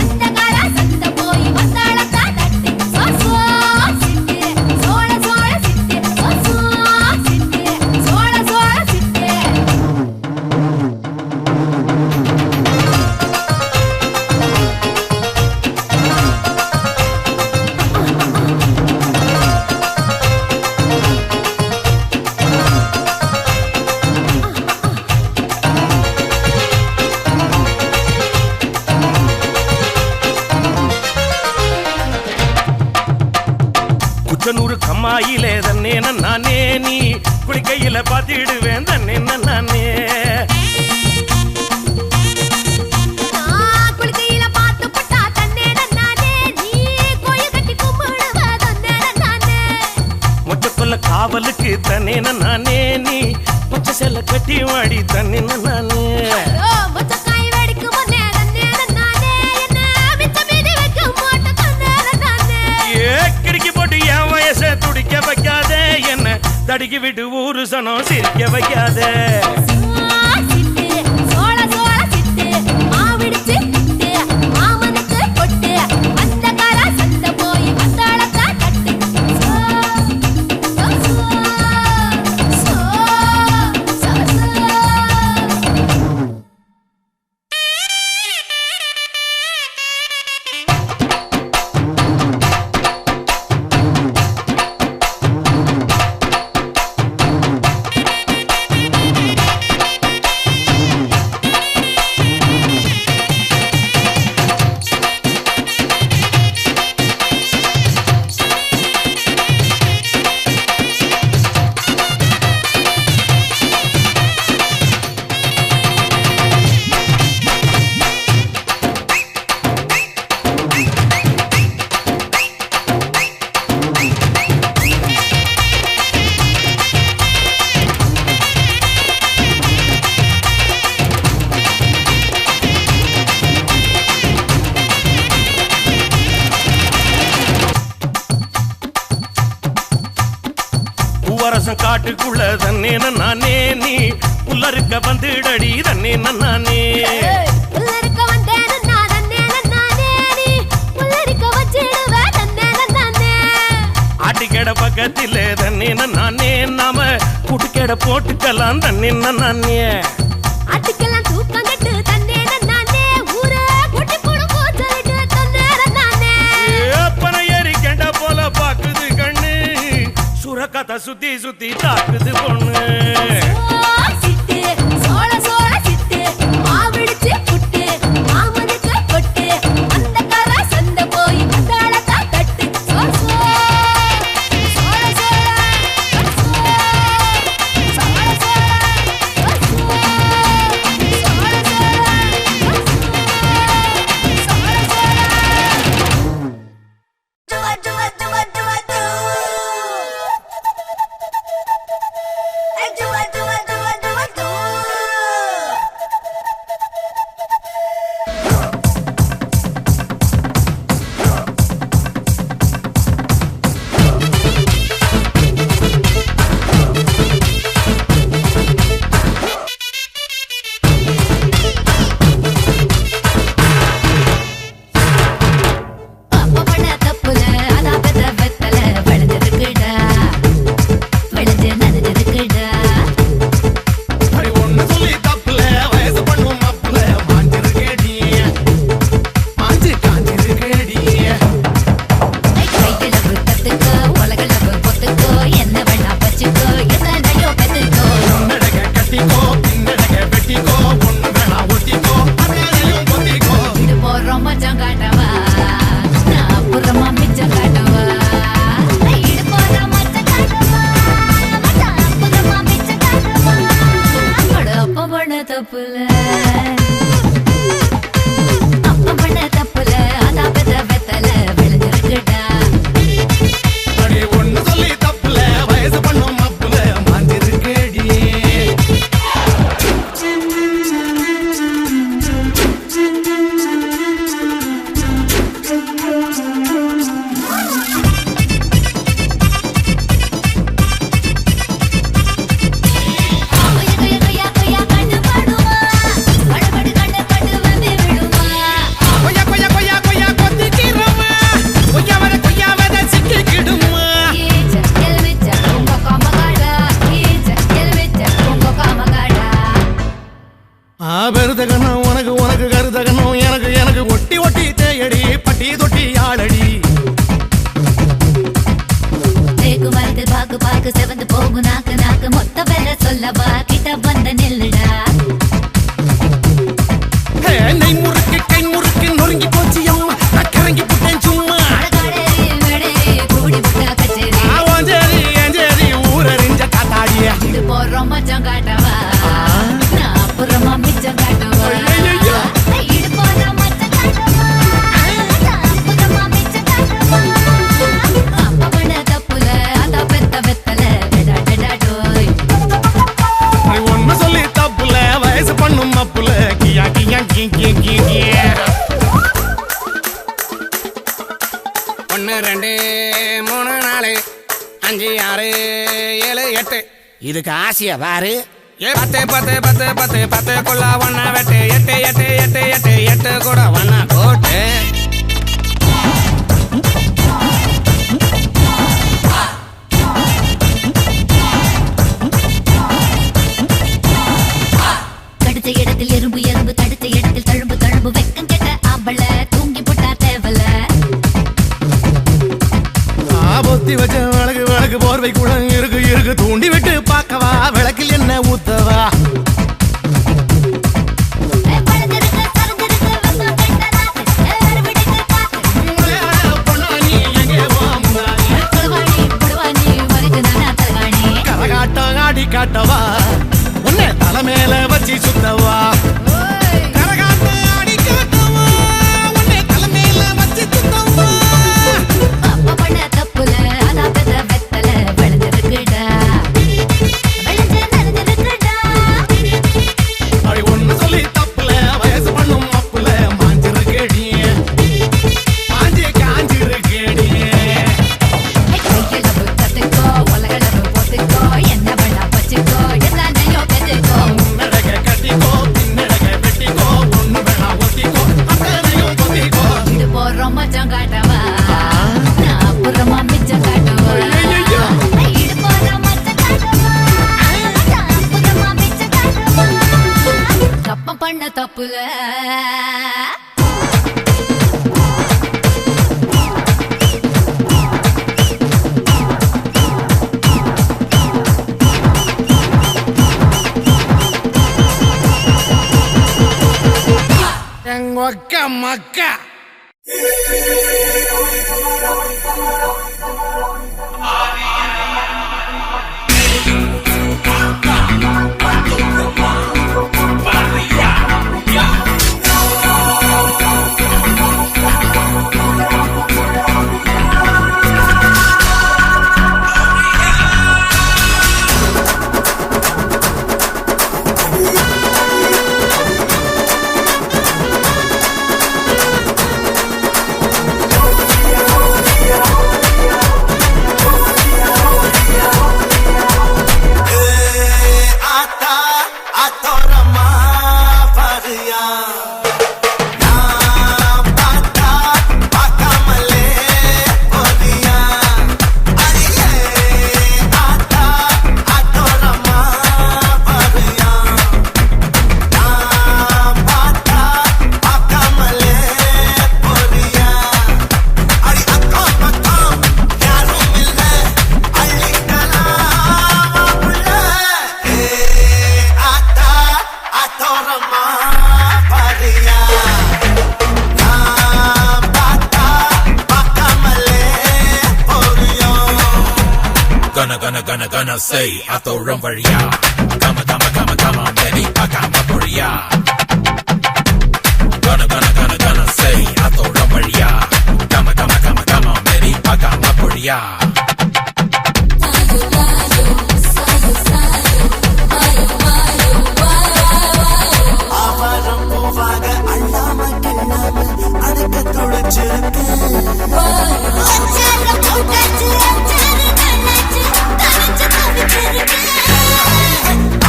S2: அந்த கால சத்த போய் வந்தாளத்தா தட்டு சோ சிட்டு சோள சோள சிட்டு சோ சிட்டு சோள சோள சிட்டு
S8: குச்சனூறு கம்மாயிலே தன்னே நானே நீ குளிக்கையில பாத்திடுவேன் தன்னே நானே
S2: நான் குளிக்கையில பாத்து பட்டா தன்னே நானே நீ கோயில் கட்டி கும்பிடுவ தன்னே நானே
S8: மொச்சக்கொல்ல காவலுக்கு தன்னே நானே நீ பச்சை செல்ல கட்டி வாடி தன்னே நானே
S2: ஓ மொச்சக்காய் வெடிக்கு முன்னே தன்னே நானே என்ன மிச்ச மீதி வைக்க மாட்ட தன்னே நானே
S8: ஏ கிறுக்கி போட்டு என் வயசை துடிக்க வைக்காத என்ன தடுக்கி விட்டு ஊரு சனம் சிரிக்க வைக்காத
S2: சிட்டு சோள சோள சிட்டு மாவிடிச்சு மாமனுக்கு பொட்டு அந்த கால சந்த போய் வந்தாளத்தா தட்டு சோ சோ சோ சோ சோ
S8: பூவரசம் காட்டுக்குள்ள தன்னே நானே நீ புல்லறுக்க வந்துடடி தன்னே நானே
S2: புல்லரிக்க வந்தேன் நான் தன்னே நானே நீ புல்லரிக்க வச்சிடுவ தன்னே நானே
S8: ஆட்டிக்கடை பக்கத்திலே தன்னே நானே நாம குட்டுக்கடை போட்டுக்கலாம் தன்னே நானே
S2: ஆட்டுக்கெல்லாம் தூக்கம் கட்டு தன்னே நானே ஊர குட்டி போடும் போச்சலிட்டு தன்னே நானே
S8: ஏப்பன ஏறி கெண்ட போல பாக்குது கண்ணு சுரக்கத்தை சுத்தி சுத்தி தாக்குது பொண்ணு
S2: சிட்டு சோள சோள சிட்டு மாவிடிச்சு புட்டு மாமனுக்கு பொட்டு அந்த கால சந்த போய் வந்தாளத்தா தட்டு சோ சோ சோள சோள சோள சோள சோள சோள
S12: 1 2 3 4 5 6 7 8 இதுக்கு ஆசையா பாரு 10 10 10 10 10 குள்ள ஒன்னா வெட்டு 8 8 8 8 8 கூட ஒன்னா போட்டு
S3: கடுத்த இடத்தில் எறும்பு எறும்பு தடுத்த இடத்தில் தழும்பு தழும்பு வெக்கம் கெட்ட ஆம்பள தூங்கி போட்டா தேவல
S11: பொத்தி வச்ச விளக்கு விளக்கு போர்வை கூட இருக்கு இருக்கு தூண்டி விட்டு பார்க்கவா விளக்கில் என்ன ஊத்தவா கரகாட்டம் ஆடி காட்டவா உன்னை தலை மேல வச்சு சுத்தவா கரகாட்டம் ஆடி காட்டவா உன்னை தலை மேல வச்சு சுத்தவா
S3: அப்ப பண்ண தப்புல அதான் பெத வெத்தல விளைஞ்சிருக்குடா விளைஞ்ச நடந்திருக்குடா
S11: அடி ஒண்ணு சொல்லி தப்புல வயசு பண்ணும் அப்புல மாஞ்சிருக்கேடி மாஞ்சி காஞ்சிருக்கேடி
S3: கையில கத்துக்கோ உலகளவு போட்டுக்கோ என்ன பண்ணா பச்சுக்கோ எதானையோ பெற்றுக்கோ
S11: நடக்க கட்டிக்கோ பின்னடக்க வெட்டிக்கோ ஒண்ணு வேணா ஒத்திக்கோ அத்தனையும் பொத்திக்கோ
S3: இது போறோம் மச்சம் காட்டவா நான் அப்புறமா மிச்சம் காட்டுவா இது போறோம் மச்சம் காட்டவா நான் அப்புறமா மிச்சம் காட்டுவா தப்பம் பண்ண தப்புல
S12: எங்கொக்க மக்கா
S5: Gonna say atoram varia kama baby pakama poria gonna say atoram varia kama baby pakama poria
S6: ஆவாரம் பூவாக அள்ளாம கிள்ளாம அடக்க துளைச்சிருக்கு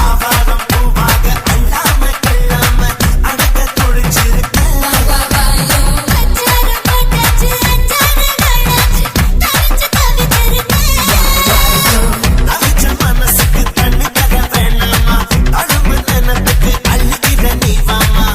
S6: ஆவாரம் பூவாக அள்ளாம கிள்ளாம அடக்க துளைச்சிருக்கு தவிச்ச மனசுக்கு தண்ணி தர வேணாமா தழும்பு நினத்துக்கு அள்ளிக்கிற நீ வாமா